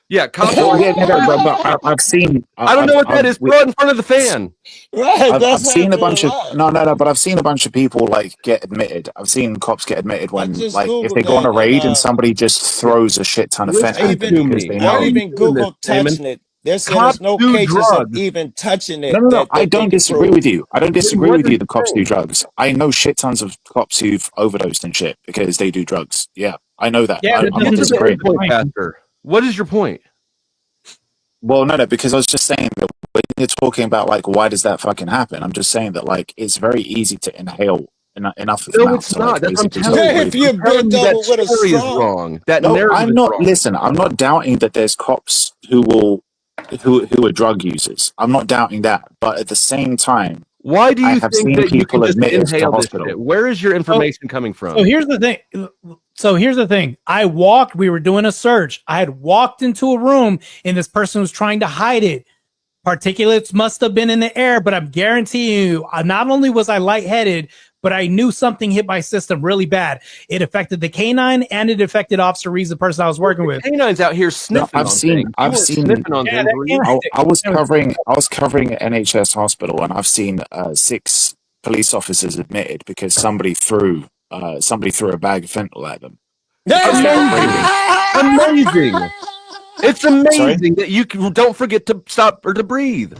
Yeah, cops. Yeah, but I've seen. I don't know what that is. Throw it in front of the fan. Right, I've seen a happening bunch of lot. no, but I've seen a bunch of people like get admitted. I've seen cops get admitted when just like if Googled they go on a that, raid and and somebody just throws a shit ton of Listen fentanyl to because me. they I know. even Googled touching it. They're saying there's Cops no do cases of drugs. even touching it. No. That I they don't can disagree prove. with you. I don't disagree what with are you. you The cops do saying? drugs. I know shit tons of cops who've overdosed and shit because they do drugs. Yeah, I know that. Yeah, I'm not this is disagreeing. Point, Pastor. What is your point? Well, no, because I was just saying that when you're talking about like why does that fucking happen, I'm just saying that like it's very easy to inhale enough of the No, mouth it's to like not. That's what I'm basically telling you. If you're I'm telling bent you that over with a story is straw. wrong. That No, narrative I'm is not. wrong. Listen, I'm not doubting that there's cops who are drug users. I'm not doubting that, but at the same time, Why do I you have think seen that you people can just admitted to inhale this hospital. shit? Where is your information coming from? So here's the thing. We were doing a search. I had walked into a room and this person was trying to hide it. Particulates must have been in the air, but I'm guaranteeing you, not only was I lightheaded, but I knew something hit my system really bad. It affected the canine and it affected Officer Reeves, the person I was working with. Canines out here sniffing. No, I've seen sniffing on things. I was covering an NHS hospital, and I've seen 6 police officers admitted because somebody threw a bag of fentanyl at them. Amazing. It's amazing Sorry? that you don't forget to stop or to breathe.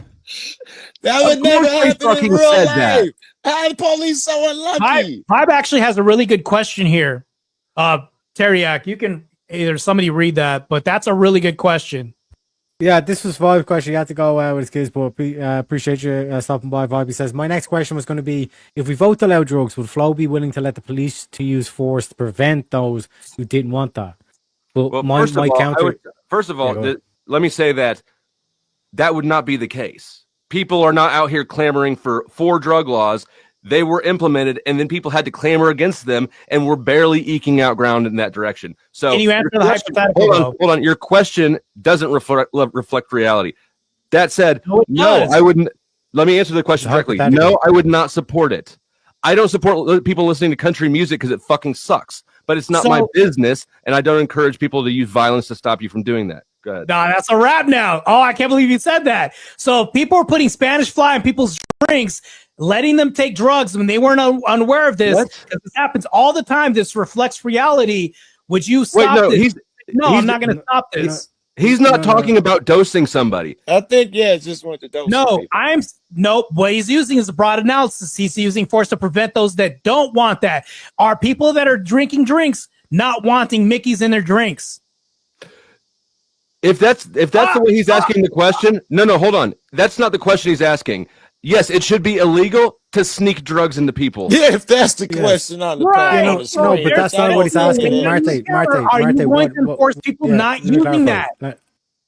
That would Of never course they happen in fucking real said life. that. How the police so unlucky? Vibe actually has a really good question here. Teriak, you can either somebody read that, but that's a really good question. Yeah, this was Vibe's question. He had to go with his kids, but appreciate you stopping by, Vibe. He says, my next question was going to be, if we vote to allow drugs, would Flo be willing to let the police to use force to prevent those who didn't want that? But Well, my counter... let me say that would not be the case. People are not out here clamoring for drug laws. They were implemented, and then people had to clamor against them, and we're barely eking out ground in that direction. So, can you answer the hypothetical? Hold on. Your question doesn't reflect reality. That said, no, I wouldn't. Let me answer the question directly. No, I would not support it. I don't support people listening to country music because it fucking sucks. But it's not my business, and I don't encourage people to use violence to stop you from doing that. Go ahead. No, that's a wrap now. Oh, I can't believe you said that. So people are putting Spanish fly in people's drinks, letting them take drugs when they weren't unaware of this. This happens all the time. This reflects reality. Would you stop this? I'm not going to stop this. He's not talking about dosing somebody. I think, it's just want to dose. What he's using is a broad analysis. He's using force to prevent those that don't want that. Are people that are drinking drinks not wanting Mickeys in their drinks? If that's the way he's asking the question, no, hold on. That's not the question he's asking. Yes, it should be illegal to sneak drugs into people. Yeah, if that's the question on the panel. No, but that's not what he's asking. Martae, are you going to force people not using that?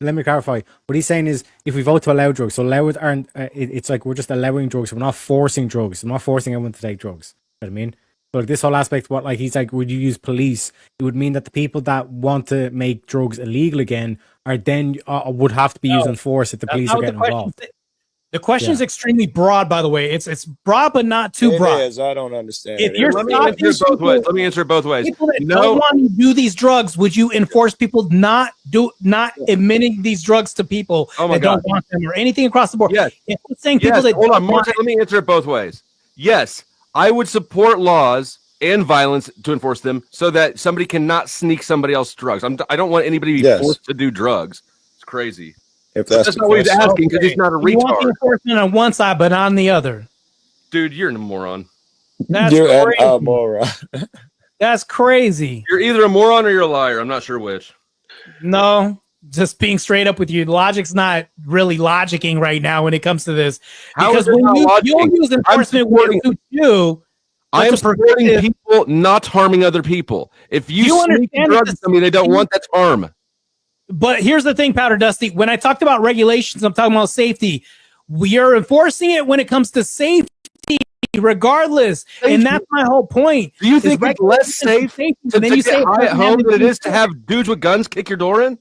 Let me clarify. What he's saying is, if we vote to allow drugs, so allow it aren't. It's like we're just allowing drugs. We're not forcing drugs. We're not forcing everyone to take drugs. You know what I mean? So like this whole aspect, he's like, would you use police? It would mean that the people that want to make drugs illegal again are then would have to be used in force if the police are getting involved. The question is extremely broad, by the way. It's broad, but not too broad. Is. I don't understand. If you're Let me answer it both ways. People that don't want to do these drugs, would you enforce people not admitting these drugs to people that don't want them or anything across the board? Yes. If you're saying people that hold on, Martae, let me answer it both ways. Yes, I would support laws and violence to enforce them so that somebody cannot sneak somebody else's drugs. I don't want anybody to be forced to do drugs. It's crazy. If that's not what he's asking, because he's not a retard. You want the enforcement on one side, but on the other. Dude, you're a moron. You're a moron. That's crazy. You're either a moron or you're a liar. I'm not sure which. No, just being straight up with you. Logic's not really logicking right now when it comes to this. Because when you use enforcement where it suits you, I am supporting people not harming other people. If you sneak drugs to somebody they don't want, that's harm. But here's the thing, Powder Dusty. When I talked about regulations, I'm talking about safety. We are enforcing it when it comes to safety, regardless. And that's my whole point. Do you think it's less safe to get high at home than it is to have dudes with guns kick your door in?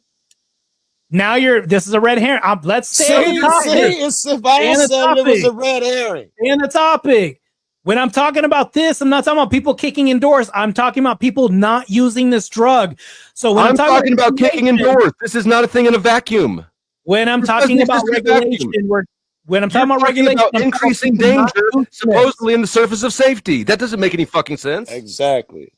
Now this is a red herring. Let's stay on the topic. It's if I said it was a red herring. Stay on the topic. When I'm talking about this, I'm not talking about people kicking indoors. I'm talking about people not using this drug. So when I'm talking about kicking indoors. This is not a thing in a vacuum. When I'm talking about regulation, when I'm talking about regulation, about increasing danger supposedly in the surface of safety. That doesn't make any fucking sense. Exactly.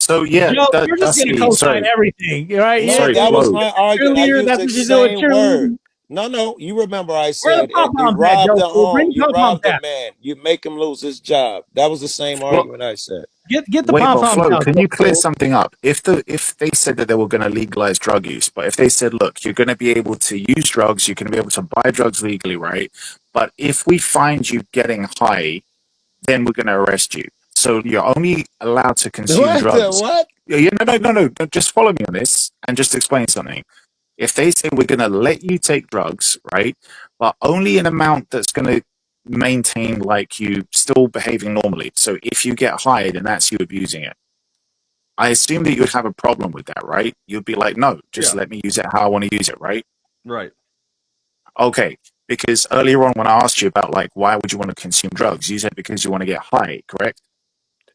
So yeah, you're just going to co-sign everything, right? No, Sorry, that was my argument. I used that's the what you same do. word. No, you remember I said, and you robbed the home, you robbed the man, you make him lose his job. That was the same argument I said. Get the wait, pom but pom. Flo, can you clear something up? If they said that they were going to legalize drug use, but if they said, look, you're going to be able to use drugs, you're going to be able to buy drugs legally, right? But if we find you getting high, then we're going to arrest you. So you're only allowed to consume drugs. What? Yeah, no. Just follow me on this and just explain something. If they say we're going to let you take drugs, right, but only an amount that's going to maintain like you still behaving normally. So if you get high, then that's you abusing it. I assume that you'd have a problem with that, right? You'd be like, no, just let me use it how I want to use it, right? Right. Okay. Because earlier on when I asked you about like why would you want to consume drugs, you said because you want to get high, correct?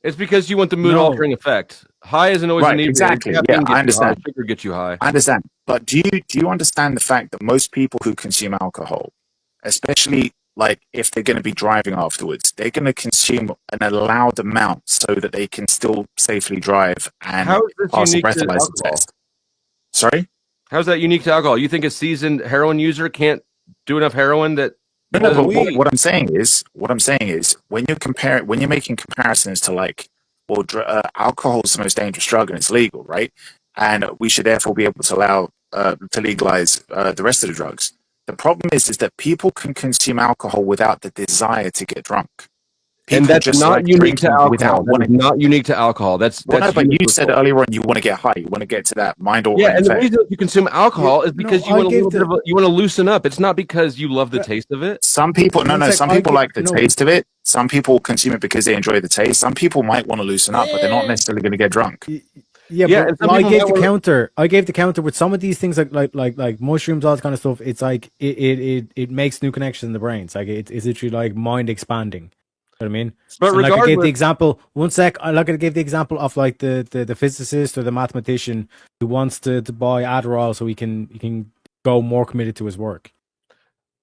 It's because you want the mood altering effect. High isn't always right, exactly. Yeah, I understand. Sugar gets you high. I understand. But do you understand the fact that most people who consume alcohol, especially like if they're going to be driving afterwards, they're going to consume an allowed amount so that they can still safely drive and pass the breathalyzer test? Sorry? How's that unique to alcohol? You think a seasoned heroin user can't do enough heroin that? No, but what I'm saying is when you're making comparisons to like, well, alcohol is the most dangerous drug and it's legal, right? And we should therefore be able to allow to legalize the rest of the drugs. The problem is that people can consume alcohol without the desire to get drunk. People and that's just not like unique to alcohol. That is not unique to alcohol. That's but you said earlier on you want to get high. You want to get to that mind-altering effect. And the reason you consume alcohol is because you want you want to loosen up. It's not because you love the taste of it. Some people, some people like the taste of it. Some people consume it because they enjoy the taste. Some people might want to loosen up, but they're not necessarily going to get drunk. Yeah, but I gave the counter. I gave the counter with some of these things like mushrooms, all that kind of stuff. It's like it makes new connections in the brain. It's like it's literally like mind expanding. You know what I mean? But so like I gave the example. One sec. I gave the example of like the physicist or the mathematician who wants to buy Adderall so he can go more committed to his work.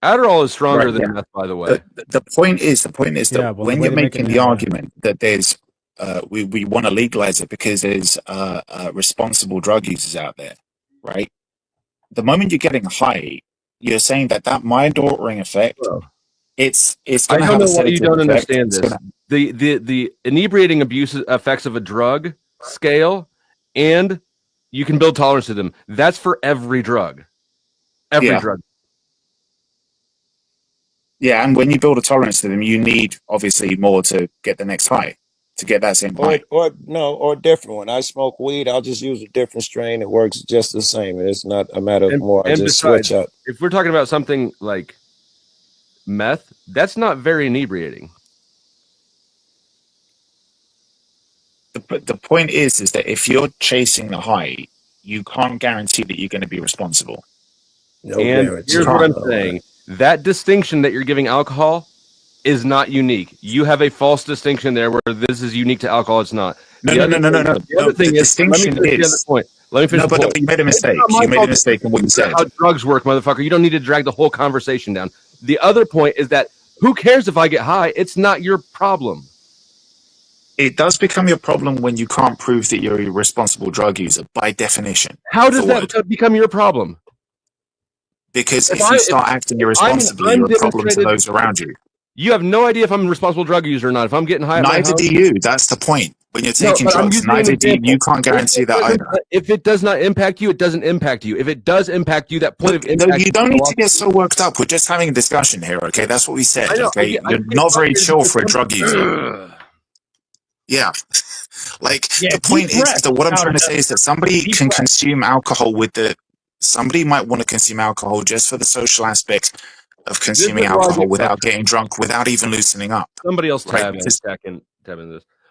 Adderall is stronger than meth, by the way. The point is that when you're making the argument that there's we want to legalize it because there's responsible drug users out there, right? The moment you're getting high, you're saying that mind-altering effect. It's going to have a sedative effect. I don't know why you don't understand this. The inebriating abuse effects of a drug scale, and you can build tolerance to them. That's for every drug. Every drug. Yeah, and when you build a tolerance to them, you need obviously more to get the next high, to get that same high. Or a different one. I smoke weed, I'll just use a different strain. It works just the same. It's not a matter of more. I just switch up. If we're talking about something like meth, that's not very inebriating. The point is that if you're chasing the high, you can't guarantee that you're going to be responsible. And here's what I'm saying. That distinction that you're giving alcohol is not unique. You have a false distinction there where this is unique to alcohol. It's not. No. The other thing is, distinction let me finish the other point. Let me finish the point. You made a mistake. You made a mistake in what you said. How drugs work, motherfucker. You don't need to drag the whole conversation down. The other point is that who cares if I get high? It's not your problem. It does become your problem when you can't prove that you're a responsible drug user by definition. How does that become your problem? Because if you start acting irresponsibly, you're a problem to those around you. You have no idea if I'm a responsible drug user or not. If I'm getting high, neither do you. That's the point. When you're taking drugs, neither do you. You can't guarantee that either. If it does not impact you, it doesn't impact you. If it does impact you, that point of impact. No, you don't need to get so worked up. We're just having a discussion here, okay? That's what we said, okay? You're not very chill for a drug user. Yeah. The point is that what I'm trying to say is that somebody can consume alcohol somebody might want to consume alcohol just for the social aspect of consuming alcohol without getting drunk, without even loosening up. Somebody else tab in this.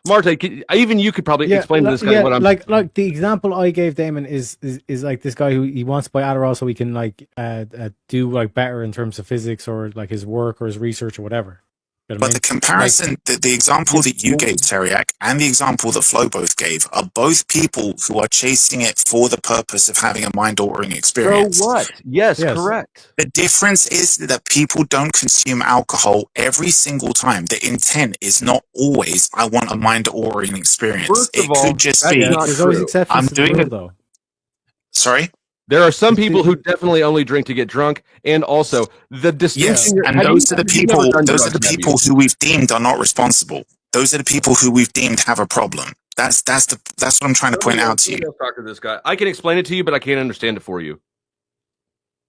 Martae, even you could probably explain to this guy what I'm like the example I gave Damon is like this guy who he wants to buy Adderall so he can like do like better in terms of physics or like his work or his research or whatever. You know what I But mean? the comparison, the example that you gave, Teriak, and the example that Flo both gave are both people who are chasing it for the purpose of having a mind-altering experience. So what? Yes, correct. The difference is that people don't consume alcohol every single time. The intent is not always, I want a mind-altering experience. First of all, could just that's be, not there's true. always exceptions I'm to the doing rule, it though. Sorry? There are some people who definitely only drink to get drunk, and also the distinction. Yes, and those are the people who we've deemed are not responsible. Those are the people who we've deemed have a problem. That's what I'm trying to point out to you. Talk to this guy. I can explain it to you, but I can't understand it for you.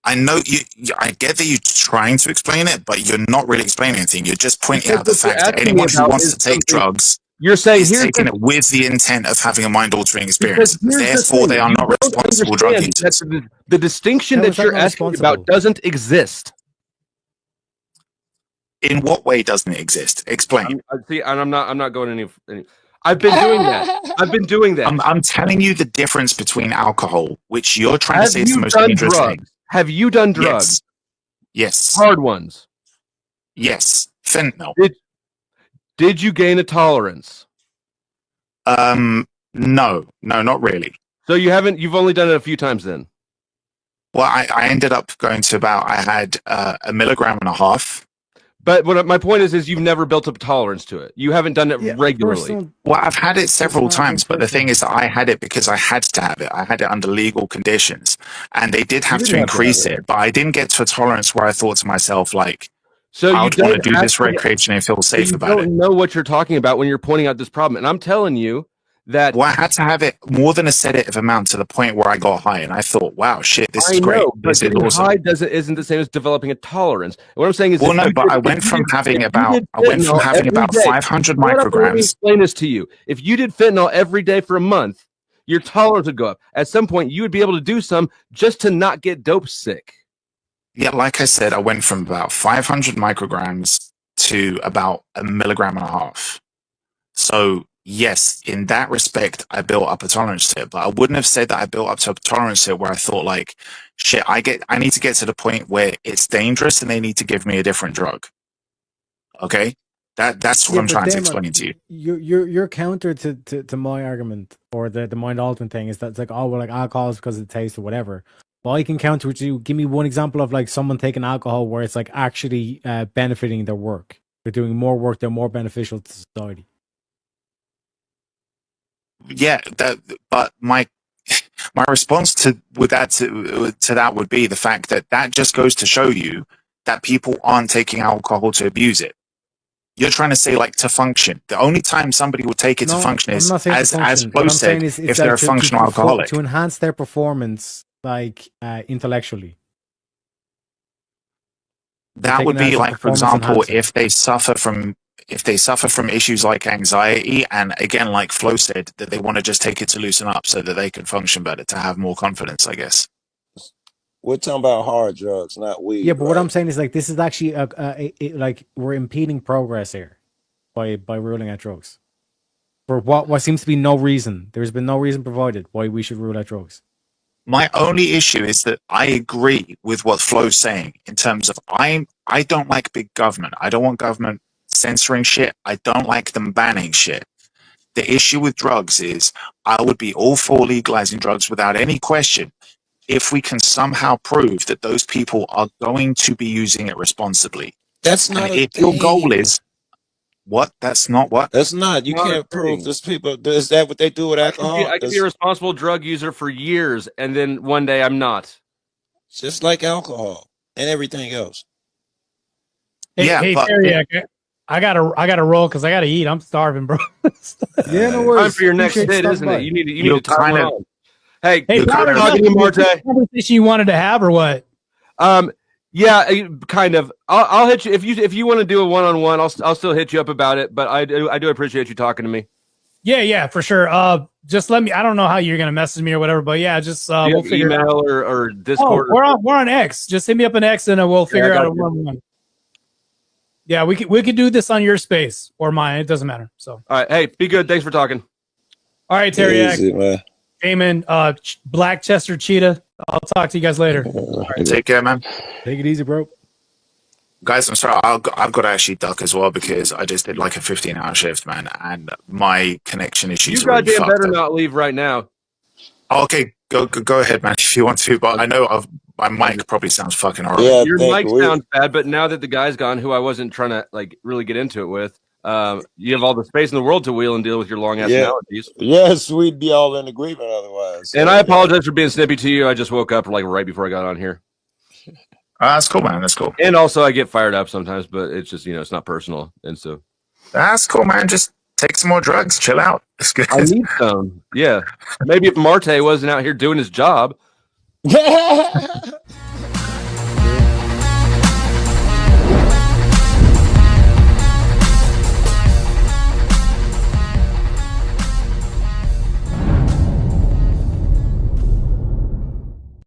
I know you. I get that you're trying to explain it, but you're not really explaining anything. You're just pointing out the fact that anyone who wants to take drugs, you're saying is taking it with the intent of having a mind-altering experience. Therefore, they are not responsible drug users. The distinction that you're asking about doesn't exist. In what way doesn't it exist? Explain. See, and I'm not going any. I've been doing that. I've been doing that. I'm telling you the difference between alcohol, which you're trying to say is the most dangerous thing. Have you done drugs? Yes. Hard ones. Yes. Fentanyl. Did you gain a tolerance? No, not really. So you've only done it a few times then? Well, I ended up going to I had 1.5 milligrams. But what my point is you've never built up tolerance to it. You haven't done it regularly. Well, I've had it several times, but the thing is that I had it because I had to have it. I had it under legal conditions, and they did have to increase it, but I didn't get to a tolerance where I thought to myself, like, so I would want to do this recreationally and feel safe about it. You don't know what you're talking about when you're pointing out this problem. And I'm telling you that... Well, I had to have it more than a sedative amount to the point where I got high, and I thought, wow, shit, this is great. But getting high isn't the same as developing a tolerance. And what I'm saying is... Well, no, but I went from having about 500 micrograms... Let me explain this to you. If you did fentanyl every day for a month, your tolerance would go up. At some point, you would be able to do some just to not get dope sick. Yeah, like I said, I went from about 500 micrograms to about 1.5 milligrams. So, yes, in that respect, I built up a tolerance to it. But I wouldn't have said that I built up to a tolerance to it where I thought, like, shit, I need to get to the point where it's dangerous and they need to give me a different drug. Okay? That's what I'm trying to explain to you. Your counter to my argument or the mind altering thing is that it's like, oh, well, like alcohol is because of the taste or whatever. Well, I can counter with you. Give me one example of like someone taking alcohol where it's like actually benefiting their work. They're doing more work. They're more beneficial to society. Yeah, but my response to that would be the fact that just goes to show you that people aren't taking alcohol to abuse it. You're trying to say like to function. The only time somebody will take it to function is as Flo said, if they're a functional alcoholic. To enhance their performance, like intellectually. That would be like, for example, if they suffer from issues like anxiety, and again, like Flo said, that they want to just take it to loosen up so that they can function better, to have more confidence, I guess. We're talking about hard drugs, not weed. Yeah, but what I'm saying is like this is actually like we're impeding progress here by ruling out drugs for what seems to be no reason. There's been no reason provided why we should rule out drugs. My only issue is that I agree with what Flo's saying in terms of I don't like big government. I don't want government censoring shit. I don't like them banning shit. The issue with drugs is I would be all for legalizing drugs without any question if we can somehow prove that those people are going to be using it responsibly. That's not if your goal is what? That's not what? That's not. You can't prove this people. Is that what they do with alcohol? I could be a responsible drug user for years, and then one day I'm not. Just like alcohol and everything else. Hey, Terry, I gotta roll because I gotta eat. I'm starving, bro. Yeah, no worries. Time for your next hit, isn't it? You need to time it. Hey, Tyler, talking to Martae. Conversation you wanted to have or what? Yeah, kind of. I'll hit you if you want to do a one-on-one. I'll still hit you up about it. But I do appreciate you talking to me. Yeah, for sure. Just let me. I don't know how you're gonna message me or whatever, but yeah, just we'll figure it out. or Discord. Oh, we're on X. Just hit me up on X and we'll figure out a one-on-one. Yeah, we could do this on your space or mine. It doesn't matter. So, All right. Hey, be good. Thanks for talking. all right, Terry, Easy, man. Damon, Black Chester Cheetah. I'll talk to you guys later. Take care, man. Take it easy, bro. Guys, I'm sorry. I've got to actually duck as well because I just did like a 15-hour shift, man, and my connection issues You are really goddamn fucked better up. not leave right now. Okay, go ahead, man, if you want to. But I know my mic probably sounds fucking horrible. Yeah, Your thank mic you. sounds bad, but now that the guy's gone, who I wasn't trying to like really get into it with, you have all the space in the world to wheel and deal with your long ass Yeah. analogies. Yes, we'd be all in agreement otherwise. And I apologize for being snippy to you. I just woke up like right before I got on here. That's cool, man. That's cool. And also, I get fired up sometimes, but it's just it's not personal, and so That's cool, man. Just take some more drugs. Chill out. It's good. I need some. Yeah, maybe if Martae wasn't out here doing his job.